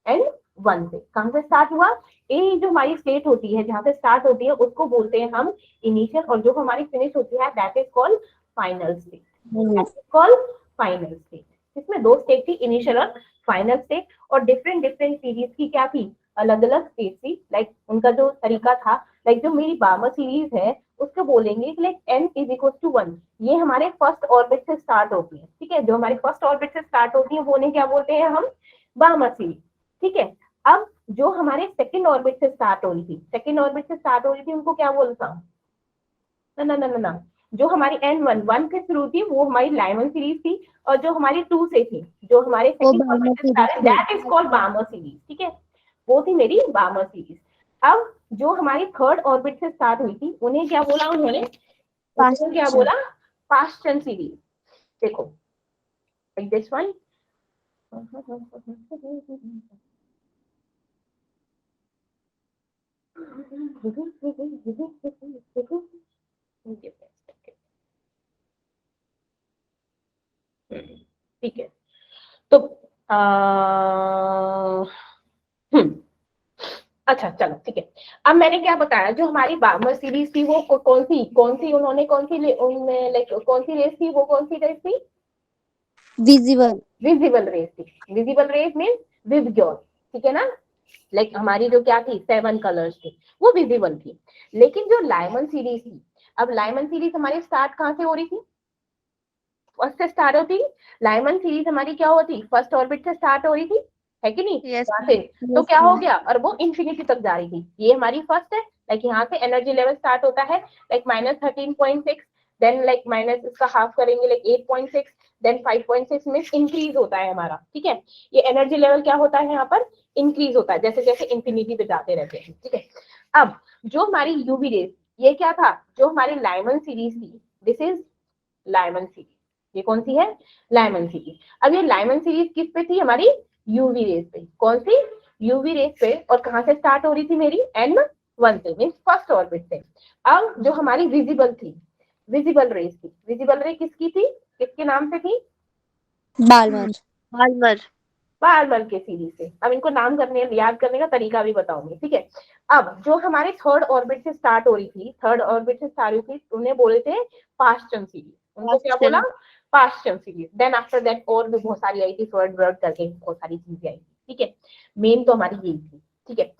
N1 से। कहां से स्टार्ट हुआ, ए जो हमारी स्टेट होती है, जहां से स्टार्ट होती है उसको बोलते हैं हम इनिशियल, और जो हमारी फिनिश होती है that is called final state. That is called final state. इसमें दो स्टेट थी, इनिशियल और फाइनल स्टेट, और डिफरेंट डिफरेंट सीरीज की क्या थी, अलग अलग स्टेट थी। लाइक उनका जो तरीका था, लाइक जो मेरी बार्मर सीरीज है उसको बोलेंगे कि like n is equal to 1, ये हमारे फर्स्ट ऑर्बिट से स्टार्ट होती है। ठीक है, जो हमारी फर्स्ट ऑर्बिट से स्टार्ट होती है वो उन्हें क्या बोलते हैं हम, बार्मर सीरीज। ठीक है, अब जो हमारे सेकंड ऑर्बिट से स्टार्ट हो रही थी, सेकंड ऑर्बिट से स्टार्ट हो रही थी उनको क्या बोलता, ना ना ना ना ना, जो हमारी N1 से शुरू थी वो हमारी लाइमन सीरीज थी, और जो हमारी 2 से थी, जो हमारे वो सेकंड बार्मर ऑर्बिट से स्टार्ट है, series that is called Barmer series. ठीक है, वो थी मेरी बार्मर सीरीज। अब जो हमारी थर्ड ऑर्बिट से स्टार्ट हुई थी उन्हें क्या बोला उन्होंने, उन्होंने क्या Fashion. बोला, फास्टन सीरीज। देखो दिस वन, ठीक है, तो हम्म, अच्छा चलो ठीक है। अब मैंने क्या बताया, जो हमारी बार्मर सीरीज थी वो कौन सी उन्होंने कौन सी उनमें लाइक कौन सी रेस थी, वो कौन सी रेस थी, Visible. विजिबल रेस थी। Visible rays mean VIBGYOR. ठीक है ना, लाइक हमारी जो क्या थी 7 कलर्स थी, वो विजिबल थी। लेकिन जो लाइमन सीरीज थी, अब लाइमन सीरीज हमारी स्टार्ट कहाँ से हो रही थी, फर्स्ट से स्टार्ट होती, लाइमन सीरीज हमारी क्या होती, फर्स्ट ऑर्बिट से स्टार्ट हो रही थी, है कि नहीं, यस यहाँ से। तो Yes, क्या हो ma'am. गया, और वो इंफिनिटी तक जा रही थी, ये हमारी फर्स्ट है। लाइक यहाँ से एनर्जी लेवल स्टार्ट होता है लाइक -13.6, देन लाइक माइनस इसका हाफ करेंगे लाइक 8.6, देन 5.6 में इंक्रीज होता है हमारा। ठीक है, ये एनर्जी लेवल क्या होता है यहाँ पर, इंक्रीज होता है जैसे जैसे इंफिनिटी पे जाते रहते हैं। ठीक है, अब जो हमारी यूवी रेस, ये क्या था, जो हमारी लाइमन सीरीज थी, दिस इज लाइमन सीरीज। ये कौन सी है, लाइमन सीरीज। अब ये लाइमन सीरीज किस पे थी, हमारी यूवी रेस पे। कौन सी, यूवी रेस पे, और कहाँ से स्टार्ट हो रही थी मेरी, N1 से, मीन फर्स्ट ऑर्बिट से। अब जो हमारी विजिबल थी, विजिबल रेस थी, विजिबल रे किसकी थी, किसके नाम से थी, बालमर। बालमर। बालमर के सीरीज से। अब इनको नाम करने, याद करने का तरीका भी बताऊंगी, ठीक है। अब जो हमारे थर्ड ऑर्बिट से स्टार्ट हो रही थी, थर्ड ऑर्बिट से स्टार्ट हुई थी, उन्हें बोले थे पास्चन सीरीज, उनको क्या बोला, Paschen series. Then after that और भी बहुत सारी आई थी, थर्ड वर्ड करके बहुत सारी चीजें आई थी, ठीक है। मेन तो हमारी यही थी, ठीक है।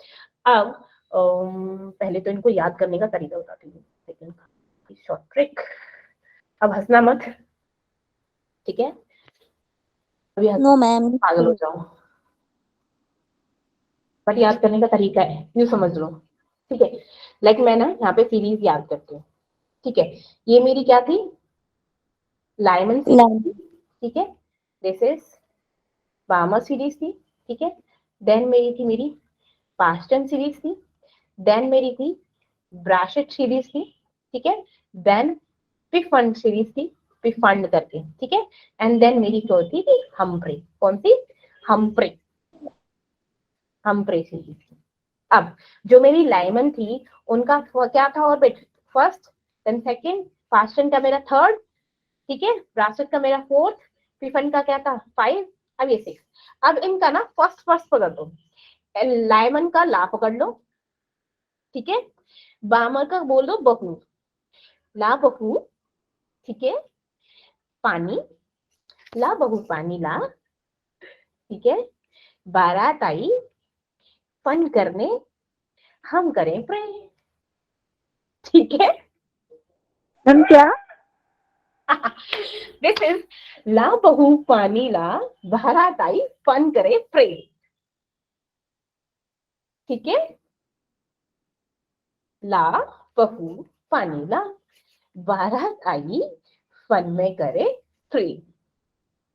अब पहले तो इनको याद करने का तरीका बताती हूँ, सेकंड शॉर्ट ट्रिक। अब हंसना मत, ठीक है, अभी नो मैम। पागल हो जाओ, बट याद करने का तरीका है, यूं समझ लो, ठीक है। लाइक मैं ना यहाँ पे सीरीज याद करती हूँ, ठीक है। ये मेरी क्या थी, लाइमन सीरीज थी, ठीक है। दिस इज बामर सीरीज थी, ठीक है। देन मेरी थी मेरी पास्टन सीरीज थी, देन मेरी थी ब्राशेट सीरीज थी, ठीक है। देन पिफंड सीरीज थी, पिफंड करके, ठीक है। एंड देन मेरी चौथी थी हम्फ्रे, कौन सी, हम्फ्रे, हम्फ्रे सीरीज थी। अब जो मेरी लाइमन थी उनका क्या था orbit, first, then second, Paschen का मेरा थर्ड, ठीक है, ब्रासेट का मेरा फोर्थ, पिफन का क्या था 5, अब ये 6। अब इनका ना फर्स्ट फर्स्ट पकड़ लो, लाइमन का ला पकड़ लो, ठीक है। बामर का बोल दो बहू, ला बहू, ठीक है, पानी, ला बहू पानी ला, ठीक है। बारात आई, फन करने, हम करें प्रे, ठीक है। हम क्या, दिस इज ला बहू पानी ला, बारात आई, फन करे प्रे, ठीक है। ला बहू पानी ला, बारात आई, फन में करे प्रे,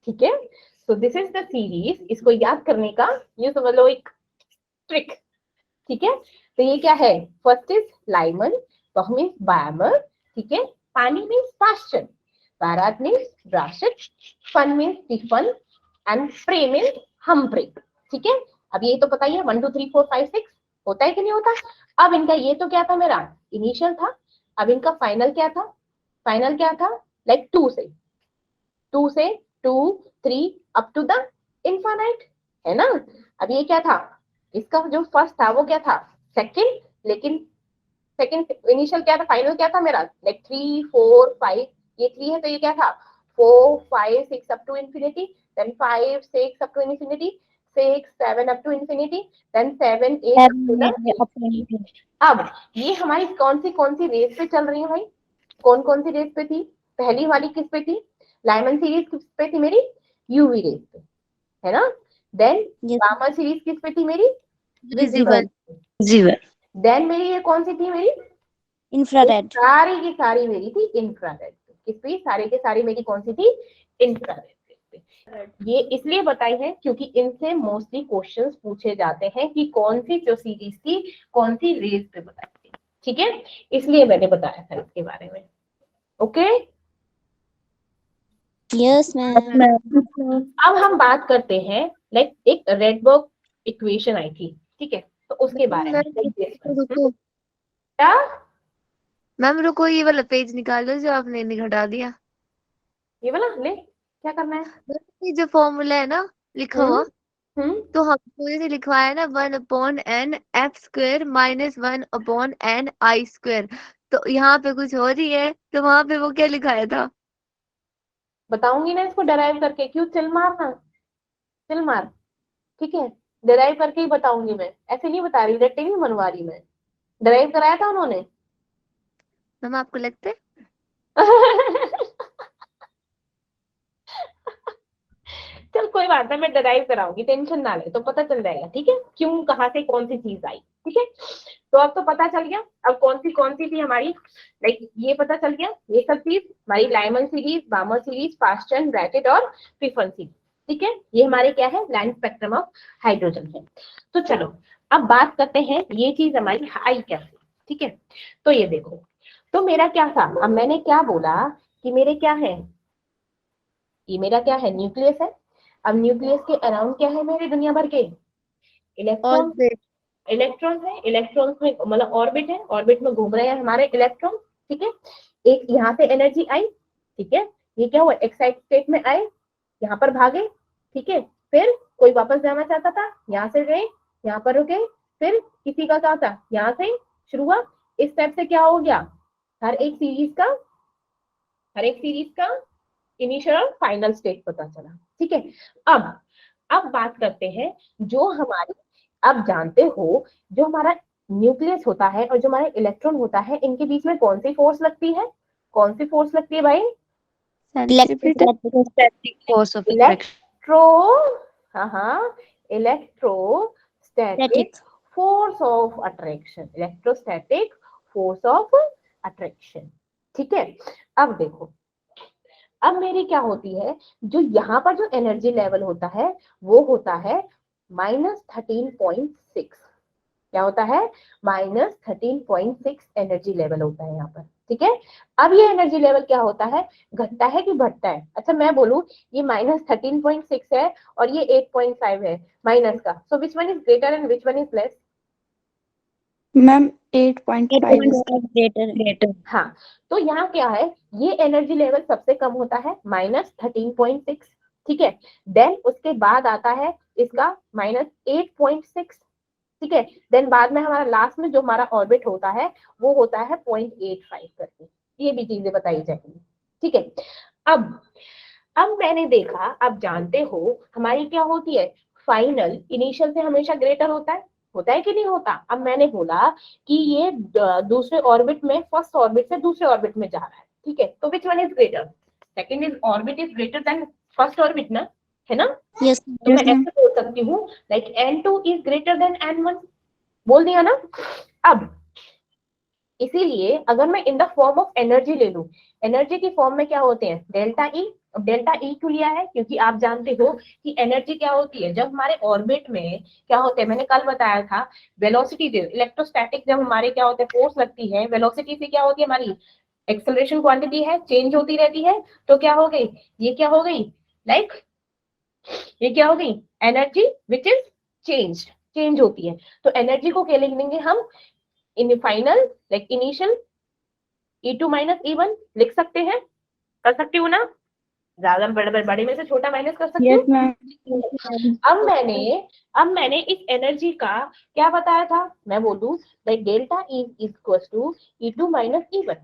ठीक है। So this is the series, इसको याद करने का ये समझ लो एक ट्रिक, ठीक है। तो ये क्या है, फर्स्ट इज लाइमन, बहू मीन्स बामर, ठीक है, पानी मीन्स पास्चन, बारात मीन्स ब्राशेट, फन मीन्स टिफन, एंड प्रे मीन्स हम्फ्रे, ठीक है। अब ये तो बताइए 1 2 3 4 5 6 होता है कि नहीं होता। अब इनका ये तो क्या था, मेरा इनिशियल था, अब इनका फाइनल क्या था, फाइनल क्या था, लाइक 2 से 2 से 2 3 अप टू द इनफाइनाइट, है ना। अब ये क्या था, इसका जो फर्स्ट था वो क्या था, सेकंड, लेकिन सेकंड इनिशियल क्या था, फाइनल क्या था मेरा, लाइक 3 4 5, ये 3 है तो ये क्या था 4 5 6 up to infinity, then 5 6 up to infinity, 6 7 up to infinity, then 7 8 up to the infinity. अब ये हमारी कौन सी रेस पे चल रही है भाई, कौन सी रेस पे थी, पहली वाली किस पे थी, लाइमन सीरीज किस पे थी मेरी, यूवी रेस पे, है ना। Then Yes. बामर सीरीज किस पे थी मेरी, विजिबल, विजिबल। देन मेरी ये कौन सी थी मेरी, Infrared. सारी की सारी मेरी थी इंफ्रारेड, किस पे, सारी के सारी मेरी कौन सी थी, इंफ्रारेड पे। ये इसलिए बताई है क्योंकि इनसे मोस्टली क्वेश्चंस पूछे जाते हैं कि कौन सी जो सीरीज थी कौन सी रेस पे बताई थी, ठीक है, इसलिए मैंने बताया था इसके बारे में, ओके। Yes, ma'am. अब हम बात करते हैं, लाइक एक रेडबर्ग इक्वेशन आई थी, ठीक है, तो उसके बारे में रुको क्या, मैम, रुको, ये वाला पेज निकाल दो जो आपने नहीं हटा दिया। ये वाला ले, क्या करना है, ये जो फॉर्मूला है ना लिखा हुआ, हम्म, तो हमको जैसे लिखवाया ना 1/n f square minus 1/n i square, तो यहाँ पे कुछ हो रही है, तो वहां पे वो क्या लिखाया था। बताऊंगी ना इसको डराइव करके, क्यों चिल मारना, चिल मार, ठीक है, डराइव करके ही बताऊंगी मैं, ऐसे नहीं बता रही, रट्टे नहीं मनवा रही मैं, डराइव कराया था उन्होंने। मैम आपको लगता है, चल कोई बात नहीं, मैं डराइव कराऊंगी, टेंशन ना ले, तो पता चल जाएगा, ठीक है, क्यों कहाँ से कौन सी चीज आई, ठीक है। तो अब तो पता चल गया, अब कौन सी थी हमारी, लाइक ये पता चल गया, ये सब चीज हमारी Lyman series, बामर series, Paschen, bracket और पिफन सीरीज, ठीक है, ये हमारे क्या है, लैंड स्पेक्ट्रम ऑफ हाइड्रोजन है। तो चलो अब बात करते हैं ये चीज हमारी आई कैसे, ठीक है। तो ये देखो, तो मेरा क्या था, अब मैंने क्या बोला कि मेरे क्या है, ये मेरा क्या है, न्यूक्लियस है। अब न्यूक्लियस के अराउंड क्या है मेरे, दुनिया भर के इलेक्ट्रॉन, ऑर्बिट। इलेक्ट्रॉन है, इलेक्ट्रॉन में मतलब ऑर्बिट है, ऑर्बिट में घूम रहे हैं हमारे इलेक्ट्रॉन, ठीक है। एक यहाँ से एनर्जी आई, ठीक है, ये क्या हुआ, एक्साइट स्टेट में आए, यहाँ पर भागे, ठीक है, फिर कोई वापस जाना चाहता था, यहाँ से गए, यहाँ पर रुके, फिर किसी का क्या था, यहाँ से शुरू हुआ, इस टाइप से क्या हो गया, हर एक सीरीज का इनिशियल और फाइनल स्टेट पता चला, ठीक है। अब बात करते हैं जो हमारी, अब जानते हो जो हमारा न्यूक्लियस होता है और जो हमारा इलेक्ट्रॉन होता है, इनके बीच में कौन सी फोर्स लगती है, कौन सी फोर्स लगती है भाई? इलेक्ट्रोस्टैटिक फोर्स ऑफ इलेक्ट्रो, हाँ, electrostatic force of attraction, electrostatic force of attraction, ठीक है। अब देखो, अब मेरी क्या होती है, जो यहाँ पर जो एनर्जी लेवल होता है वो होता है -13.6, क्या होता है, -13.6 एनर्जी लेवल होता है यहाँ पर, ठीक है। अब ये एनर्जी लेवल क्या होता है, घटता है कि बढ़ता है? अच्छा मैं बोलूं ये -13.6 है और ये 8.5 है माइनस का, so which one is greater and which one is less? Ma'am 8.5 greater. हाँ, तो यहाँ क्या है, ये एनर्जी लेवल सबसे कम होता है -13.6, ठीक है। देन उसके बाद आता है इसका -8.6, ठीक है। देन बाद में हमारा लास्ट में जो हमारा ऑर्बिट होता है वो होता है 0.85 करके, ये भी चीजें बताई जाएंगी, ठीक है। अब मैंने देखा, अब जानते हो हमारी क्या होती है, फाइनल इनिशियल से हमेशा ग्रेटर होता है कि नहीं होता? अब मैंने बोला कि ये दूसरे ऑर्बिट में फर्स्ट ऑर्बिट से दूसरे ऑर्बिट में जा रहा है, ठीक है, तो विच one is greater? Second is orbit is greater than first orbit ना, है ना? यस तो मैं ऐसे बोल सकती हूँ like N2 is greater than N1, बोल दिया ना। अब इसीलिए अगर मैं in the form of energy ले लूं, एनर्जी की फॉर्म में क्या होते हैं, डेल्टा ई। अब डेल्टा ई क्यों लिया है, क्योंकि आप जानते हो कि एनर्जी क्या होती है, जब हमारे ऑर्बिट में क्या होते हैं, मैंने कल बताया था, वेलोसिटी इलेक्ट्रोस्टैटिक, जब हमारे क्या होते हैं फोर्स लगती है, वेलोसिटी से क्या होती है, हमारी एक्सेलरेशन क्वांटिटी है, चेंज होती रहती है, तो क्या हो गई, ये क्या हो गई, लाइक ये क्या हो गई, एनर्जी विच इज चेंज होती है। तो एनर्जी को क्या लिख देंगे हम, in final like initial E2 - E1 लिख सकते हैं, कर सकती हूँ ना, ज्यादा बड़े में से छोटा माइनस कर सकती हूँ। अब मैंने इस एनर्जी का क्या बताया था, मैं बोलूं like delta E is equal to E2 - E1।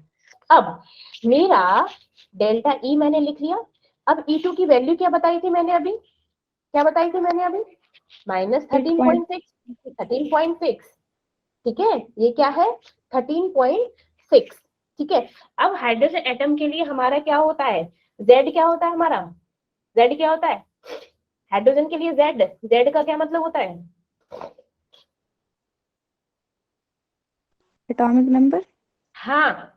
अब मेरा डेल्टा E मैंने लिख लिया, अब E2 की वैल्यू क्या बताई थी मैंने अभी, -13.6, ठीक है, ये क्या है 13.6, ठीक है। अब हाइड्रोजन एटम के लिए हमारा क्या होता है, Z क्या होता है हमारा, Z क्या होता है हाइड्रोजन के लिए, Z का क्या मतलब होता है, एटॉमिक नंबर। हाँ,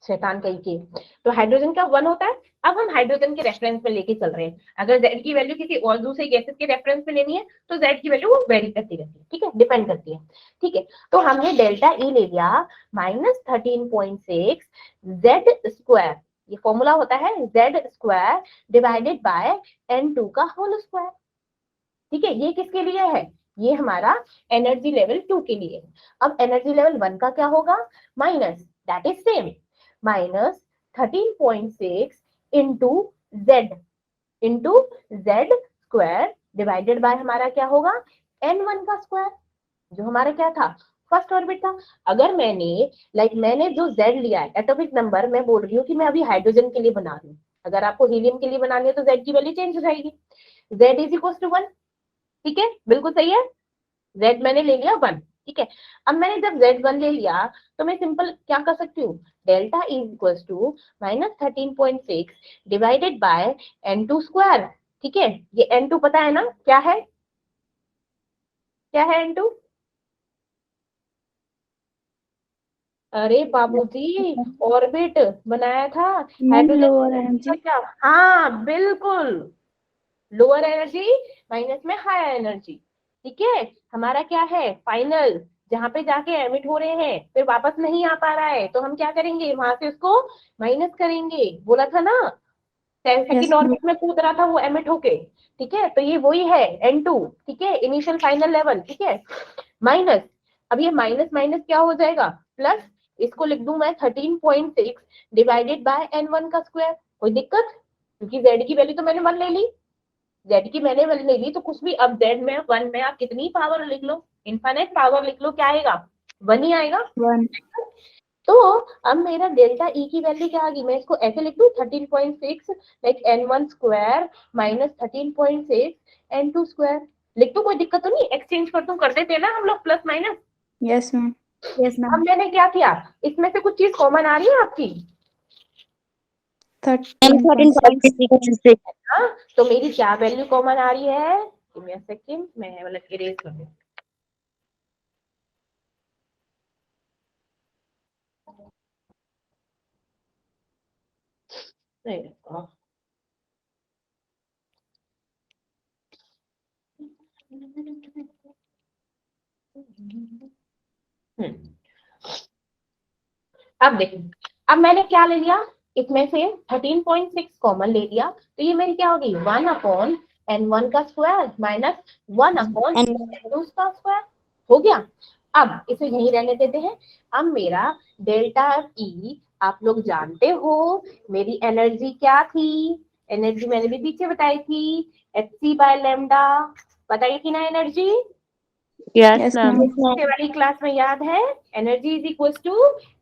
शैतान कही के, तो हाइड्रोजन का 1 होता है। अब हम हाइड्रोजन के रेफरेंस में लेके चल रहे हैं, अगर Z की वैल्यू किसी और दूसरे गैसेस के रेफरेंस में लेनी है तो Z की वैल्यू वो वेरी करती रहती है, ठीक है, डिपेंड करती है, ठीक है। तो हमने डेल्टा E ले लिया -13.6 Z², ये फॉर्मूला होता है Z² डिवाइडेड बाय N2 का होल स्क्वायर, ठीक है। ये किसके लिए है, ये हमारा एनर्जी लेवल 2 के लिए है। अब एनर्जी लेवल 1 का क्या होगा, minus that is same -13.6 into Z² divided by हमारा क्या होगा N1 का स्क्वायर, जो हमारा क्या था फर्स्ट ऑर्बिट था। अगर मैंने जो Z लिया है एटॉमिक नंबर, मैं बोल रही हूँ कि मैं अभी हाइड्रोजन के लिए बना रही हूँ, अगर आपको हीलियम के लिए बनानी है तो Z की वैल्यू चेंज हो जाएगी, Z इज इक्वल टू 1, ठीक है, बिल्कुल सही है। Z मैंने ले लिया 1, ठीक है। अब मैंने जब Z1 ले लिया तो मैं सिंपल क्या कर सकती हूँ, delta is equal to -13.6 divided by N2², ठीक है। ये N2 पता है ना क्या है, N2? अरे बाबूजी ऑर्बिट बनाया था लोअर हाइड्रोजन एनर्जी। क्या, हाँ बिल्कुल, लोअर एनर्जी माइनस में हायर एनर्जी, ठीक है। हमारा क्या है फाइनल, जहां पे जाके एमिट हो रहे हैं फिर वापस नहीं आ पा रहा है, तो हम क्या करेंगे, वहां से उसको माइनस करेंगे, बोला था ना, सेकंड Yes, ऑर्बिट में कूद रहा था वो एमिट होके, ठीक है, तो ये वही है N2, ठीक है, इनिशियल फाइनल लेवल, ठीक है, माइनस, अब ये माइनस माइनस क्या हो जाएगा, प्लस, इसको लिख दूं मैं 13.6 डिवाइडेड बाय N1 का स्क्वायर, कोई दिक्कत, क्योंकि Z की वैल्यू तो मैंने 1 ले ली, Z की मैंने 1 ले ली, तो कुछ भी अब Z में 1 में आप कितनी पावर लिख लो, इनफाइनाइट पावर लिख लो, क्या आएगा, 1 ही आएगा। 1. तो अब मेरा डेल्टा ई की वैल्यू क्या आ गई, मैं इसको ऐसे लिख दूं 13.6 like N1 square minus 13.6 N2 square, लिख दूं, कोई दिक्कत तो नहीं, एक्सचेंज कर दूं, कर देते हैं ना हम लोग plus minus. Yes, ma'am. Yes अब मैम। मैंने क्या किया, इसमें से कुछ चीज कॉमन आ रही है आपकी, 13.6. 13.6 हाँ, तो मेरी क्या वैल्यू कॉमन आ रही है, गिव मी अ सेकंड, मैं मतलब इरेज कर दूं, नहीं, अब देखिए, अब मैंने क्या ले लिया, इसमें से 13.6 कॉमन ले लिया, तो ये मेरी क्या होगी 1 अपॉन N1 का स्क्वायर माइनस 1 अपॉन N2 का स्क्वायर, हो गया। अब इसे यहीं रहने देते हैं। अब मेरा डेल्टा ई आप लोग जानते हो, मेरी एनर्जी क्या थी, एनर्जी मैंने भी पीछे बताई थी, Hc बाय लैम्डा, बताई थी ना energy, yes Yes, ma'am. ma'am. पिछले वाली क्लास में याद है, energy is equal to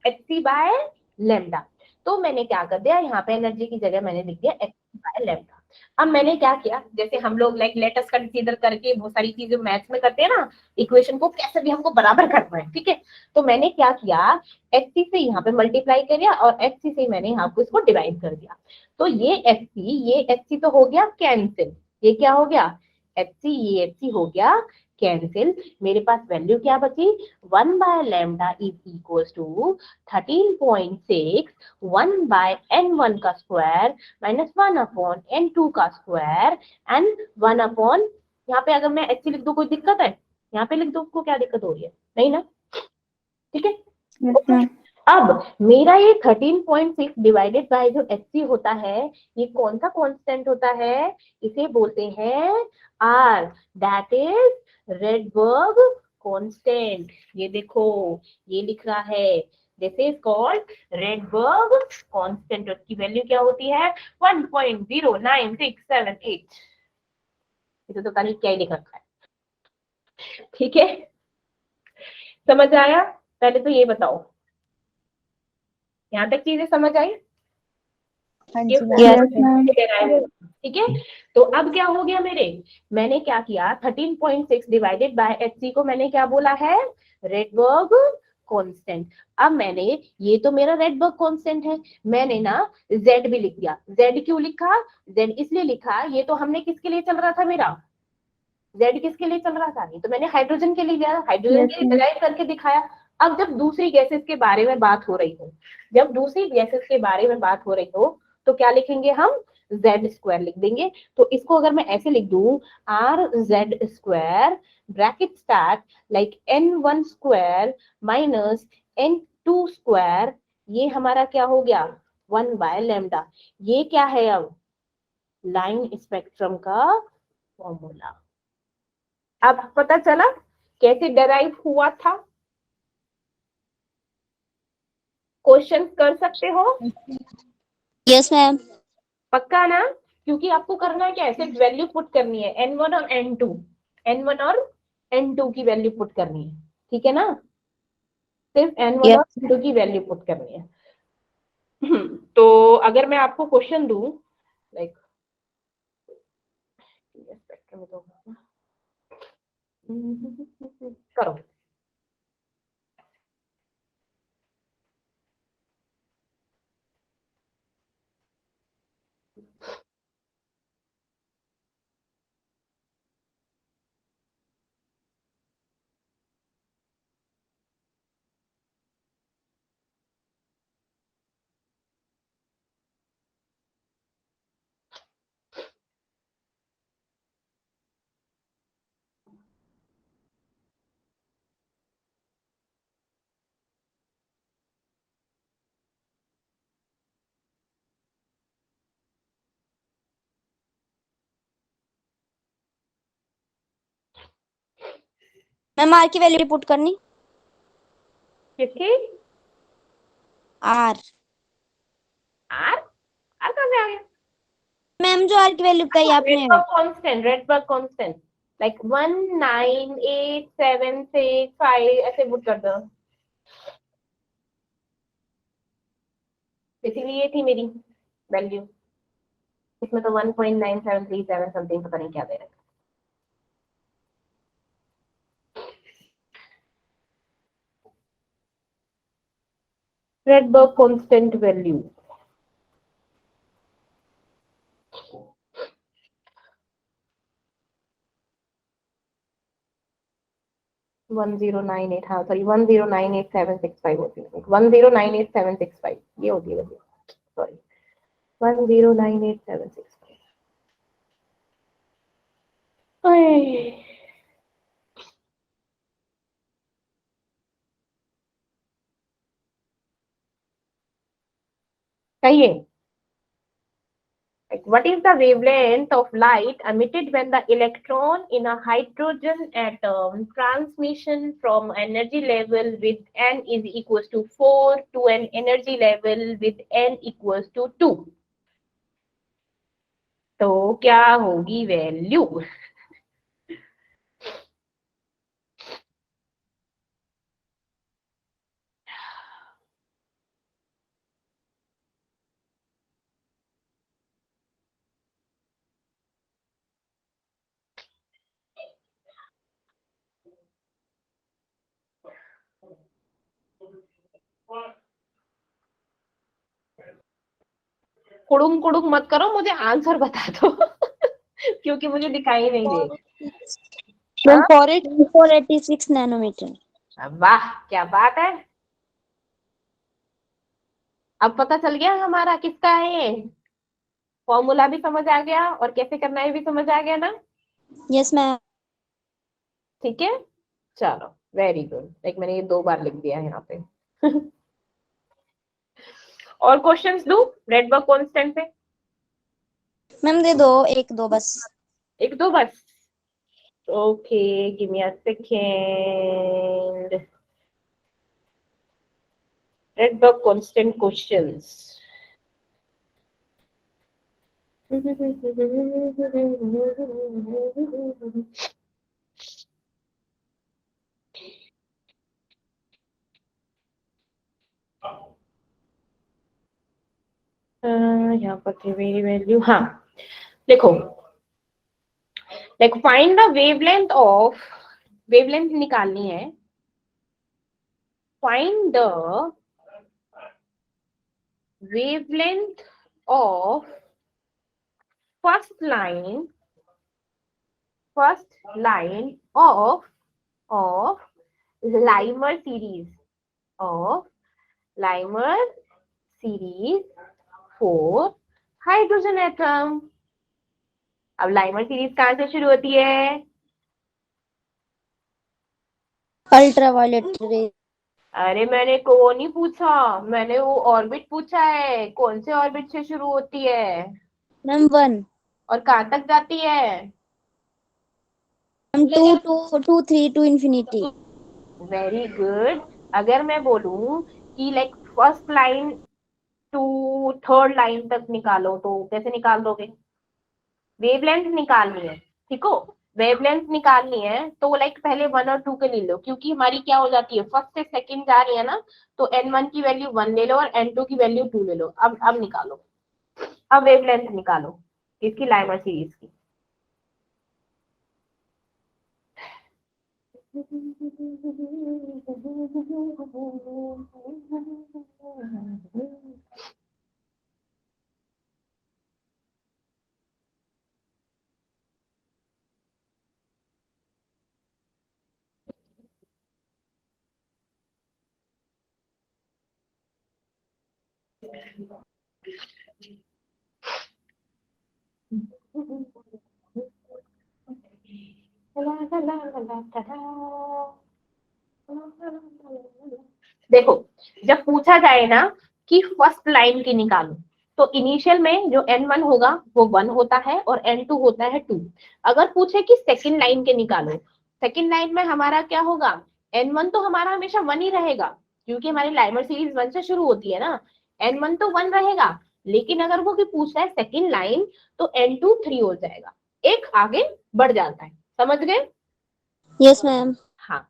Hc by lambda, तो मैंने क्या कर दिया, यहाँ पे एनर्जी की जगह मैंने लिख दिया Hc बाय लेमडा। अब मैंने क्या किया, जैसे हम लोग लाइक लेटस कंसीडर करके बहुत सारी चीजें मैथ्स में करते हैं ना, इक्वेशन को कैसे भी हमको बराबर करना है, ठीक है, तो मैंने क्या किया, Hc से यहाँ पे मल्टीप्लाई कर दिया और Hc से मैंने यहाँ को इसको डिवाइड कर दिया, तो ये Hc तो हो गया कैंसिल, ये क्या हो गया Hc, ये Hc हो गया कैंसिल, मेरे पास वैल्यू क्या बची, 1 by lambda is equals to 13.6 1 by N1 का स्क्वायर माइनस 1 अपॉन N2 का स्क्वायर एंड 1 अपॉन, यहाँ पे अगर मैं H लिख दूं कोई दिक्कत है, यहाँ पे लिख दूं को क्या दिक्कत हो रही है, नहीं ना, ठीक है। Yes, ma'am. अब मेरा ये 13.6 डिवाइडेड बाय जो Hc होता है, ये कौन सा कांस्टेंट होता है, इसे बोलते हैं R, that is Rydberg constant, ये देखो ये लिख रहा है, this is called Rydberg constant, उसकी वैल्यू क्या होती है 1.09678, इसे तो कल क्या ही लिख रखा है, ठीक है, समझ आया, पहले तो ये बताओ यहाँ तक चीजें समझ आई, हाँ ये जी Yes, मैम। ma'am. ठीक है, तो अब क्या हो गया मेरे, मैंने क्या किया 13.6 डिवाइडेड बाय Hc को मैंने क्या बोला है, रेडबर्ग कांस्टेंट। अब मैंने, ये तो मेरा रेडबर्ग कांस्टेंट है, मैंने ना Z भी लिख दिया, Z क्यों लिखा, Z इसलिए लिखा, ये तो हमने किसके लिए चल रहा था मेरा, Z किसके लिए चल रहा था, ये तो मैंने हाइड्रोजन के लिए लिया, हाइड्रोजन Yes, के लिए ma'am. डिराइव करके दिखाया। अब जब दूसरी गैसेस के बारे में बात हो रही हो, जब दूसरी गैसेस के बारे में बात हो रही हो, तो क्या लिखेंगे हम, Z स्क्वायर लिख देंगे, तो इसको अगर मैं ऐसे लिख दूं, RZ square bracket start like N1 square minus N2 square, ये हमारा क्या हो गया 1 बाय लैम्डा, ये क्या है अब लाइन स्पेक्ट्रम का फॉर्मूला। अब पता चला कैसे डेराइव हुआ था, क्वेश्चन कर सकते हो, यस मैम। पक्का ना, क्योंकि आपको करना है क्या है, सिर्फ वैल्यू पुट करनी है N1 और N2, N1 और N2 की वैल्यू पुट करनी है, ठीक है ना, सिर्फ N1 और यस। N2 की वैल्यू पुट करनी है। तो अगर मैं आपको क्वेश्चन दूं लाइक, करो, मैम आर की वैल्यू पुट करनी, किसकी? आर। आर? आर कहाँ से आ गया? मैम जो आर की वैल्यू बताई आपने, रेडबर्ग कांस्टेंट लाइक 19876 ऐसे पुट कर दो। इसीलिए ये थी मेरी वैल्यू। इसमें तो 1.9737 समथिंग पता नहीं क्या दे रहा है। Rydberg constant value. One zero nine eight, हाँ सॉरी 1098765 होती है, 1098765 ये होती है, सॉरी 1098765। कहिए, what is the wavelength of light emitted when the electron in a hydrogen atom transmission from energy level with n is equals to 4 to an energy level with n equals to 2? तो क्या होगी value? कुड़ुम कुड़ुम मत करो, मुझे answer बता दो क्योंकि मुझे दिखाई नहीं दे। Ma'am 486 nanometre. वाह क्या बात है, अब पता चल गया हमारा किसका है ये, फॉर्मूला भी समझ आ गया और कैसे करना है भी समझ आ गया ना। Yes ma'am. ठीक है चलो वेरी गुड, लाइक मैंने ये 2 बार लिख दिया है यहाँ पे और क्वेश्चंस दूं रेडबर्ग कांस्टेंट पे? मैम दे दो, एक दो बस। एक दो बस, okay give me a second. Rydberg constant questions. यहाँ पर थी मेरी वैल्यू, हाँ देखो, like find the wavelength of, wavelength निकालनी है, find the wavelength of first line of Lymer series for hydrogen atom. अब लाइमर सीरीज कहां से शुरू होती है? अल्ट्रावायलेट रे। अरे मैंने को नहीं पूछा, मैंने वो ऑर्बिट पूछा है, कौन से ऑर्बिट से शुरू होती है मैम 1। और कहां तक जाती है? Ma'am 2 2 2 3 to infinity. Very good. अगर मैं बोलूं कि like first line to third line तक निकालो तो कैसे निकाल दोगे? वेवलेंथ निकालनी है, ठीक हो, वेवलेंथ निकालनी है तो लाइक पहले 1 और 2 के ले लो, क्योंकि हमारी क्या हो जाती है फर्स्ट से सेकंड जा रही है ना, तो n1 की वैल्यू 1 ले लो और n2 की वैल्यू 2 ले लो। अब निकालो, अब वेवलेंथ निकालो इसकी लाइमर सीरीज की। देखो जब पूछा जाए ना कि फर्स्ट लाइन की निकालो, तो इनिशियल में जो n1 होगा वो 1 होता है और n2 होता है 2। अगर पूछे कि सेकंड लाइन के निकालो सेकेंड लाइन में हमारा क्या होगा, n1 तो हमारा हमेशा 1 ही रहेगा, क्योंकि हमारी लाइमर सीरीज 1 से शुरू होती है ना, n1 तो 1 रहेगा। लेकिन अगर वो पूछ रहा है सेकेंड लाइन, तो n2 3 हो जाएगा, एक आगे बढ़ जाता है। समझ गए? Yes ma'am. हाँ।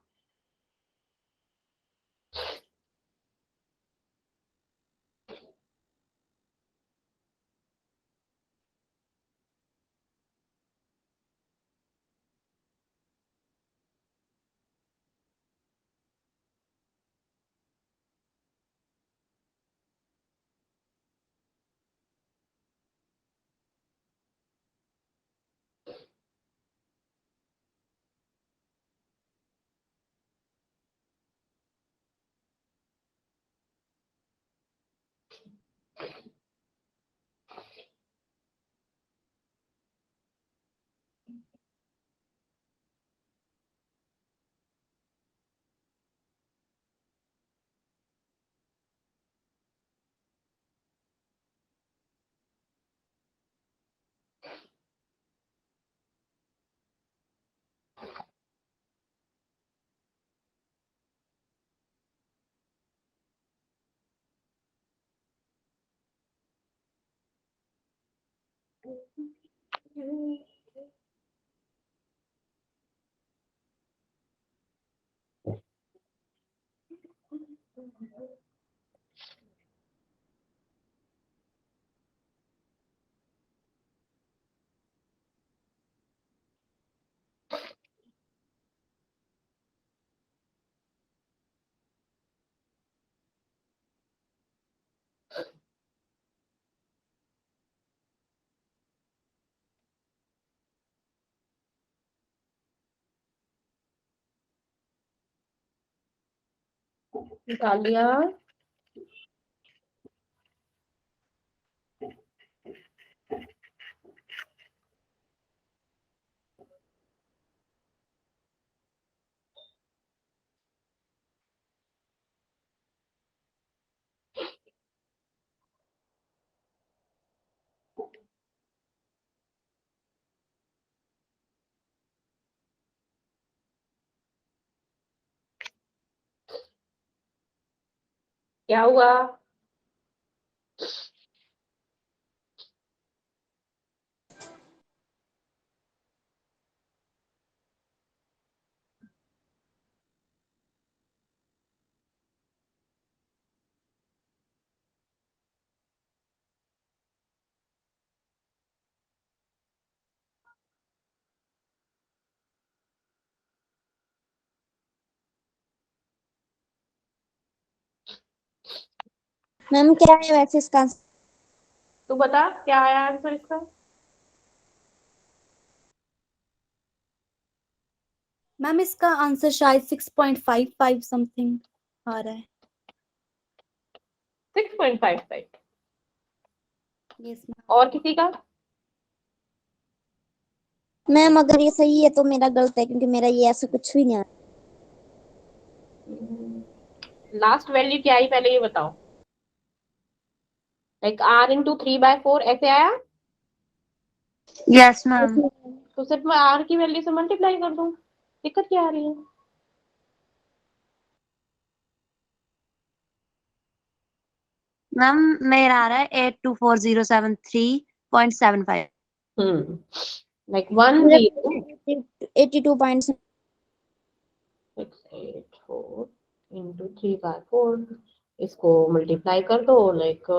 निकाल लिया। क्या हुआ? मैम क्या है वैसे इसका आंसर? तू बता क्या आया आंसर इसका। मैम इसका आंसर शायद 6.55 समथिंग आ रहा है। 6.55। Yes ma'am. और किसी का? मैम अगर ये सही है तो मेरा गलत है, क्योंकि मेरा ये ऐसा कुछ भी नहीं आ लास्ट वैल्यू क्या आई पहले ये बताओ। लाइक r इंटू 3/4 ऐसे आया, यस मैम। तो सिर्फ मैं r की वैल्यू से मल्टीप्लाई कर दूं, दिक्कत क्या आ रही है? मैम मेरा आ रहा है 824073.75। लाइक 1 रहा। 0 82 684 इंटू 3/4, इसको मल्टीप्लाई कर दो। लाइक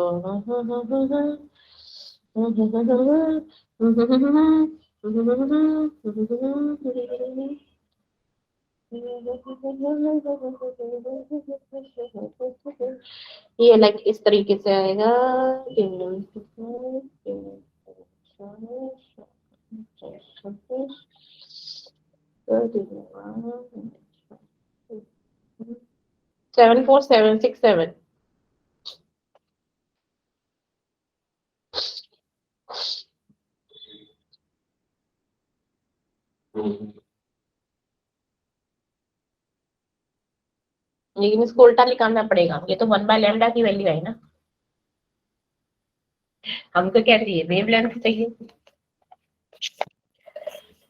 ये लाइक इस तरीके से आएगा। सेवन 4767। लेकिन इसको उल्टा निकालना पड़ेगा, ये तो 1/λ की वैल्यू है ना, हमको क्या चाहिए, वेवलेंथ चाहिए।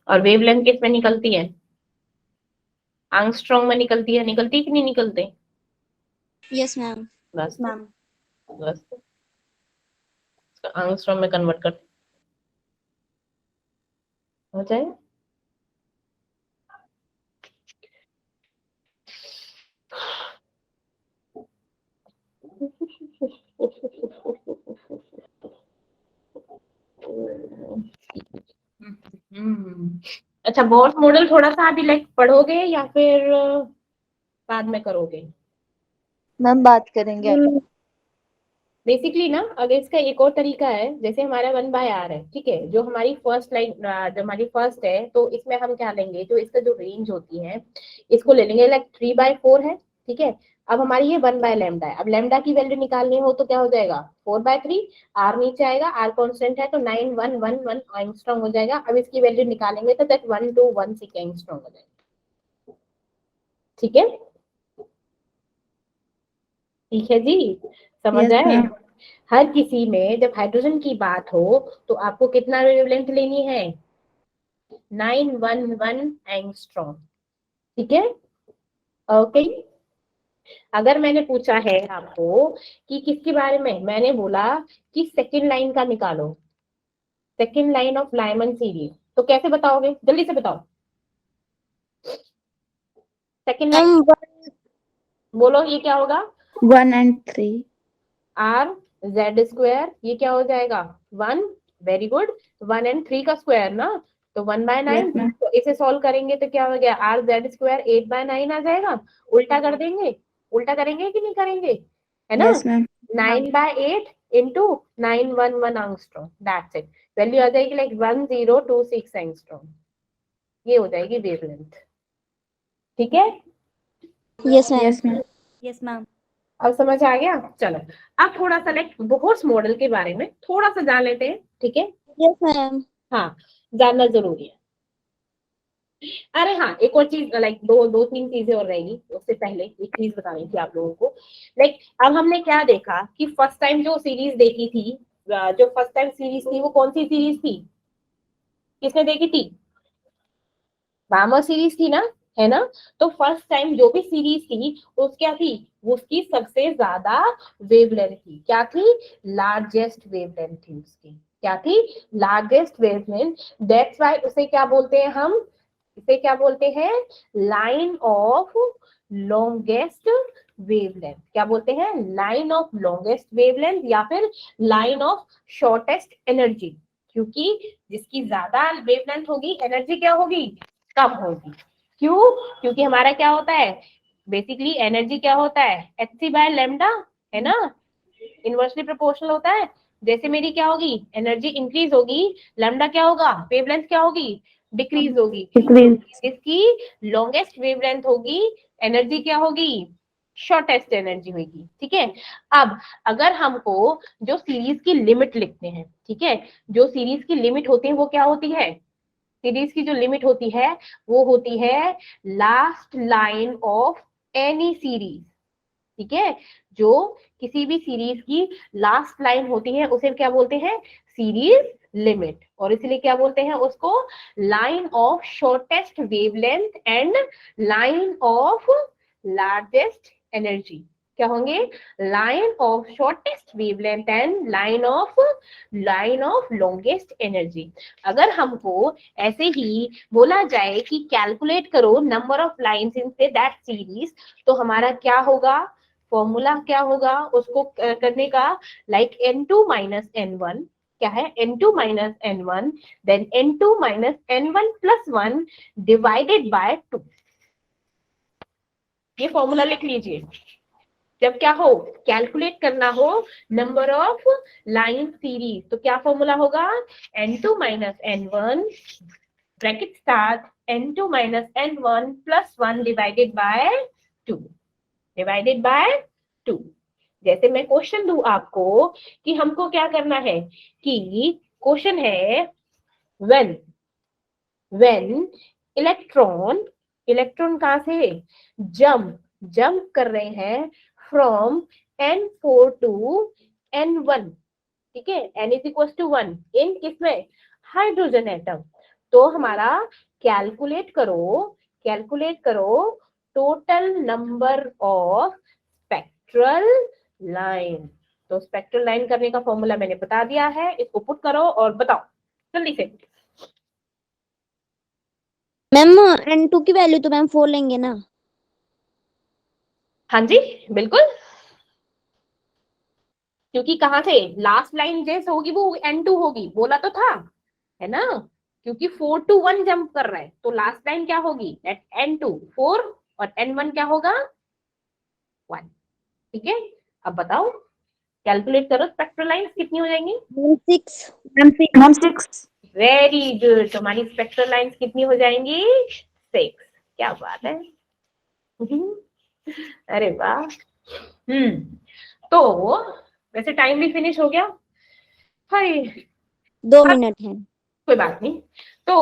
और वेवलेंथ किस में निकलती है? आर्मस्ट्रॉन्ग में निकलती है कि नहीं निकलते? Yes ma'am. बस मैम बस आर्मस्ट्रॉन्ग में कन्वर्ट कर हो जाए। अच्छा, बोर्स मॉडल थोड़ा सा अभी लाइक पढ़ोगे या फिर बाद में करोगे? मैम बात करेंगे। बेसिकली ना, अगर इसका एक और तरीका है, जैसे हमारा 1/r है, ठीक है, जो हमारी फर्स्ट लाइन, जो हमारी फर्स्ट है, तो इसमें हम क्या लेंगे, जो इसका जो रेंज होती है इसको ले लेंगे, लाइक 3/4 है, ठीक है। अब हमारी ये 1/λ है, अब लैम्डा की वैल्यू निकालनी हो तो क्या हो जाएगा, 4/3, आर नीचे आएगा, आर कांस्टेंट है तो 9111 एंगस्ट्रॉम हो जाएगा। अब इसकी वैल्यू निकालेंगे तो दैट 1216 एंगस्ट्रॉम हो जाएगा। ठीक है, ठीक है जी, समझ Yes, आए? ma'am. हर किसी में जब हाइड्रोजन की बात हो तो आपको कितना वेवलेंथ लेनी है, 911 एंगस्ट्रॉम, ठीक है, ओके। अगर मैंने पूछा है आपको कि किसके बारे में, मैंने बोला कि सेकंड लाइन का निकालो, second line of Lyman series, तो कैसे बताओगे, जल्दी से बताओ। सेकंड लाइन बोलो, ये क्या होगा, 1 and 3. आर जेड स्क्वायर, ये क्या हो जाएगा 1, वेरी गुड, 1 and 3 का स्क्वायर ना, तो 1/9। Yes, ma'am. तो इसे सॉल्व करेंगे तो क्या हो गया, आर जेड स्क्वायर 8/9 आ जाएगा। उल्टा कर देंगे, उल्टा करेंगे कि नहीं करेंगे, है ना, Yes, ma'am. 9/8 into 911 angstrom, that's it. Value आ जाएगी लाइक 1026 एंगस्ट्रॉम, ये हो जाएगी वेवलेंथ, ठीक है। Yes ma'am. Yes, ma'am. Yes ma'am. अब समझ आ गया, चलो अब थोड़ा सा लाइक बोहर्स मॉडल के बारे में थोड़ा सा जान लेते हैं, ठीक है। Yes ma'am. हाँ, जानना जरूरी है। अरे हाँ, एक और चीज, लाइक दो दो तीन चीजें और रहेगी, उससे पहले एक चीज बतानी थी आप लोगों को। लाइक अब हमने क्या देखा कि फर्स्ट टाइम जो सीरीज देखी थी, जो फर्स्ट टाइम सीरीज थी वो कौन सी सीरीज थी, किसने देखी थी, बामर सीरीज थी ना, है ना। तो फर्स्ट टाइम जो भी सीरीज थी उस क्या थी, उसकी सबसे ज्यादा वेवलेंथ थी, क्या थी, लार्जेस्ट वेवलेंथ थी उसकी, क्या थी, लार्जेस्ट वेवलेंथ। दैट्स व्हाई उसे क्या बोलते हैं हम, इसे क्या बोलते हैं, लाइन ऑफ लॉन्गेस्ट वेवलेंथ, क्या बोलते हैं, लाइन ऑफ लॉन्गेस्ट वेवलेंथ या फिर लाइन ऑफ शॉर्टेस्ट एनर्जी, क्योंकि जिसकी ज्यादा वेवलेंथ होगी एनर्जी क्या होगी, कम होगी। क्यों, क्योंकि हमारा क्या होता है, बेसिकली एनर्जी क्या होता है, hc/λ, है ना, इनवर्सली प्रोपोर्शनल होता है। जैसे मेरी क्या होगी, एनर्जी इंक्रीज होगी, लैम्डा क्या होगा, वेवलेंथ क्या होगी, डिक्रीज होगी। Decrease. जिसकी लॉन्गेस्ट वेवलेंथ होगी, एनर्जी क्या होगी, शॉर्टेस्ट एनर्जी होगी, ठीक है। अब अगर हमको जो सीरीज की लिमिट लिखते हैं, ठीक है, जो सीरीज की लिमिट होती है वो क्या होती है, सीरीज की जो लिमिट होती है वो होती है last line of any series, ठीक है। जो किसी भी सीरीज की लास्ट लाइन होती है उसे क्या बोलते हैं, सीरीज लिमिट, और इसलिए क्या बोलते हैं उसको, line of shortest wavelength and line of largest energy, क्या होंगे, line of shortest wavelength and line of longest energy. अगर हमको ऐसे ही बोला जाए कि कैलकुलेट करो number of lines in say that series, तो हमारा क्या होगा, फॉर्मूला क्या होगा उसको करने का, लाइक n2 माइनस n1, क्या है, n2 minus n1 then n2 minus n1 plus 1 divided by 2, ये फॉर्मूला लिख लीजिए। जब क्या हो, कैलकुलेट करना हो नंबर ऑफ लाइन सीरीज, तो क्या फॉर्मूला होगा, n2 minus n1 bracket start n2 minus n1 plus 1 divided by 2, divided by 2। जैसे मैं क्वेश्चन दूं आपको कि हमको क्या करना है, कि क्वेश्चन है व्हेन इलेक्ट्रॉन कहां से जंप कर रहे हैं फ्रॉम n4 टू n1, ठीक है, n इज इक्वल टू 1 इन किसमें, हाइड्रोजन एटम। तो हमारा कैलकुलेट करो कैलकुलेट करो total number of spectral line. तो स्पेक्ट्रल लाइन करने का फॉर्मूला मैंने बता दिया है, इसको पुट करो और बताओ जल्दी से। मैम n2 की वैल्यू तो मैम 4 लेंगे ना? हाँ जी बिल्कुल, क्योंकि कहाँ से लास्ट लाइन जैसे होगी वो n2 होगी, बोला तो था, है ना, क्योंकि 4 to 1 जंप कर रहा है, तो लास्ट लाइन क्या होगी, एट n2 4 और n1 क्या होगा 1। ठीक है, अब बताओ कैलकुलेट करो स्पेक्ट्रल लाइंस कितनी हो जाएंगी। 6 वेरी गुड, तुम्हारी स्पेक्ट्रल लाइंस कितनी हो जाएंगी 6। क्या बात है, अरे वाह। तो वैसे टाइम भी फिनिश हो गया, हाय 2 मिनट है। कोई बात नहीं। तो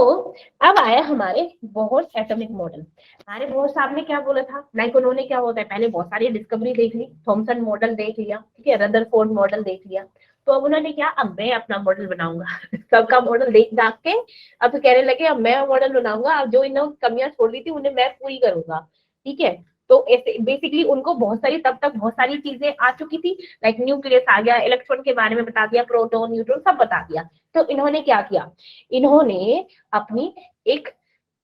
अब आया हमारे बोहर एटॉमिक मॉडल। हमारे बोहर साहब ने क्या बोला था, लाइक उन्होंने क्या होता है, पहले बहुत सारी डिस्कवरी देख ली, थॉमसन मॉडल देख लिया, ठीक है, रदरफोर्ड मॉडल देख लिया, तो अब उन्होंने क्या, अब मैं अपना मॉडल बनाऊंगा सबका मॉडल देख दाख के अब तो कहने लगे अब मैं मॉडल बनाऊंगा, अब जो इन्होंने कमियां छोड़ दी थी उन्हें मैं पूरी करूंगा। ठीक है, तो ऐसे बेसिकली उनको बहुत सारी, तब तक बहुत सारी चीजें आ चुकी थी, लाइक न्यूक्लियस आ गया, इलेक्ट्रॉन के बारे में बता दिया, प्रोटॉन न्यूट्रॉन सब बता दिया। तो इन्होंने क्या किया, इन्होंने अपनी एक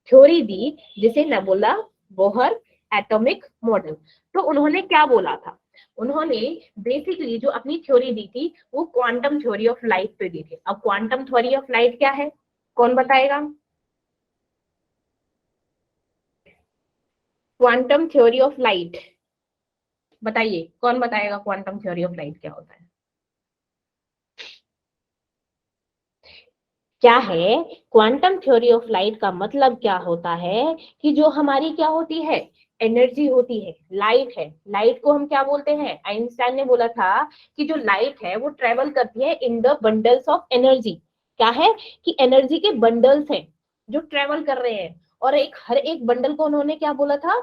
थ्योरी दी जिसे नेबुला बोहर एटॉमिक मॉडल। तो उन्होंने क्या बोला था, उन्होंने बेसिकली जो अपनी थ्योरी दी थी वो क्वांटम थ्योरी ऑफ लाइट पे दी थी। अब क्वांटम थ्योरी ऑफ लाइट क्या है, कौन बताएगा, क्वांटम थ्योरी ऑफ लाइट बताइए, कौन बताएगा क्वांटम थ्योरी ऑफ लाइट क्या होता है। क्या है क्वांटम थ्योरी ऑफ लाइट का मतलब क्या होता है कि जो हमारी क्या होती है, एनर्जी होती है, लाइट है, लाइट को हम क्या बोलते हैं, आइंस्टाइन ने बोला था कि जो लाइट है वो ट्रेवल करती है इन द बंडल्स ऑफ एनर्जी। क्या है कि एनर्जी के बंडल्स हैं जो ट्रेवल कर रहे हैं, और एक हर एक बंडल को उन्होंने क्या बोला था,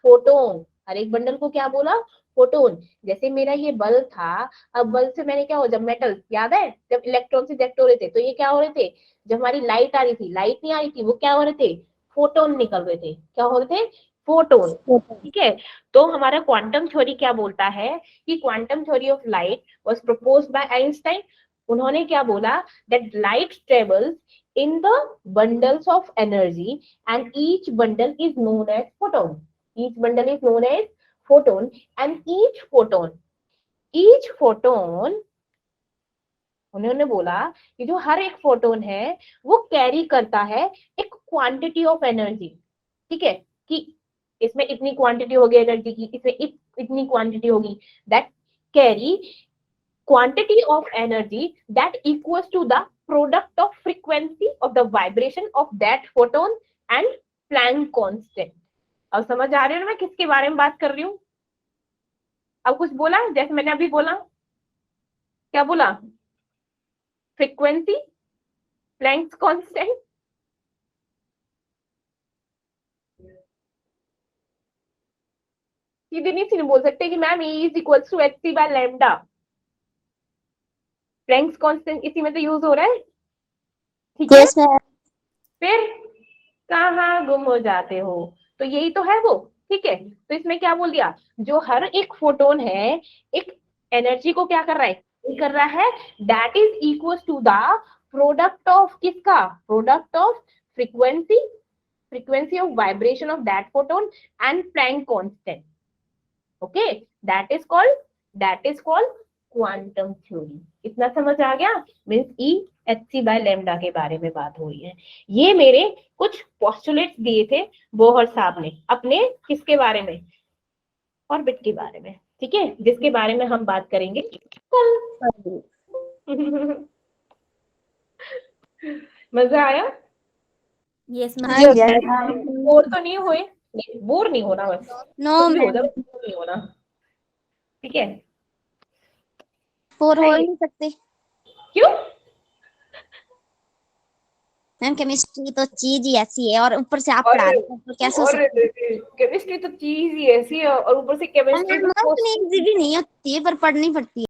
फोटोन। हर एक बंडल को क्या बोला, फोटोन। जैसे मेरा ये बल्ब था, अब बल्ब से मैंने क्या हो, जब मेटल याद है जब इलेक्ट्रॉन से इजेक्ट हो रहे थे तो ये क्या हो रहे थे, जब हमारी लाइट आ रही थी, लाइट नहीं आ रही थी, वो क्या हो रहे थे, फोटोन निकल रहे थे, क्या हो रहे थे, फोटोन। ठीक है, तो हमारा क्वांटम थ्योरी क्या बोलता है कि quantum theory of light was proposed by Einstein. उन्होंने क्या बोला, that light travels in the bundles of energy and each bundle is known as photon. Each bundle is known as photon and each photon उन्होंने बोला कि जो हर एक photon है वो कैरी करता है एक क्वांटिटी ऑफ एनर्जी। ठीक है, कि इसमें इतनी क्वांटिटी होगी एनर्जी की, इसमें इतनी क्वांटिटी होगी, that carry quantity of energy that equals to the product of frequency of the vibration of that photon and Planck constant। अब समझ आ रही है ना मैं किसके बारे में बात कर रही हूँ। अब कुछ बोला जैसे मैंने अभी बोला, क्या बोला, फ्रीक्वेंसी, प्लैंक्स कांस्टेंट, सीधे नहीं बोल सकते कि ma'am E is equal to hc by lambda, Planck's constant इसी में तो यूज हो रहा है। ठीक है, फिर कहाँ गुम हो जाते हो, तो यही तो है वो। ठीक है, तो इसमें क्या बोल दिया, जो हर एक फोटोन है एक एनर्जी को क्या कर रहा है, कर रहा है, that is equal to the product of किसका, product of frequency of vibration of that photon and Planck constant. Okay, that is called quantum theory. इतना समझ आ गया, means E hc by lambda के बारे में बात हो रही है। ये मेरे कुछ पोस्टुलेट्स दिए थे बोहर साहब ने अपने किसके बारे में, ऑर्बिट के बारे में। ठीक है, जिसके बारे में हम बात करेंगे कल। मजा आया, यस बोर तो नहीं हुए, बोर नहीं होना बस, नो कुछ भी हो मैम, जाए बोर नहीं होना। ठीक है, 4 हो ही नहीं सकते क्यों, मैम, केमिस्ट्री तो चीज ही ऐसी है और ऊपर से आप पढ़ा रहे हो तो कैसे हो और सकता है? केमिस्ट्री तो चीज ही ऐसी है और ऊपर से केमिस्ट्री मैम, इतनी इजी भी नहीं होती है पर पढ़नी पड़ती है।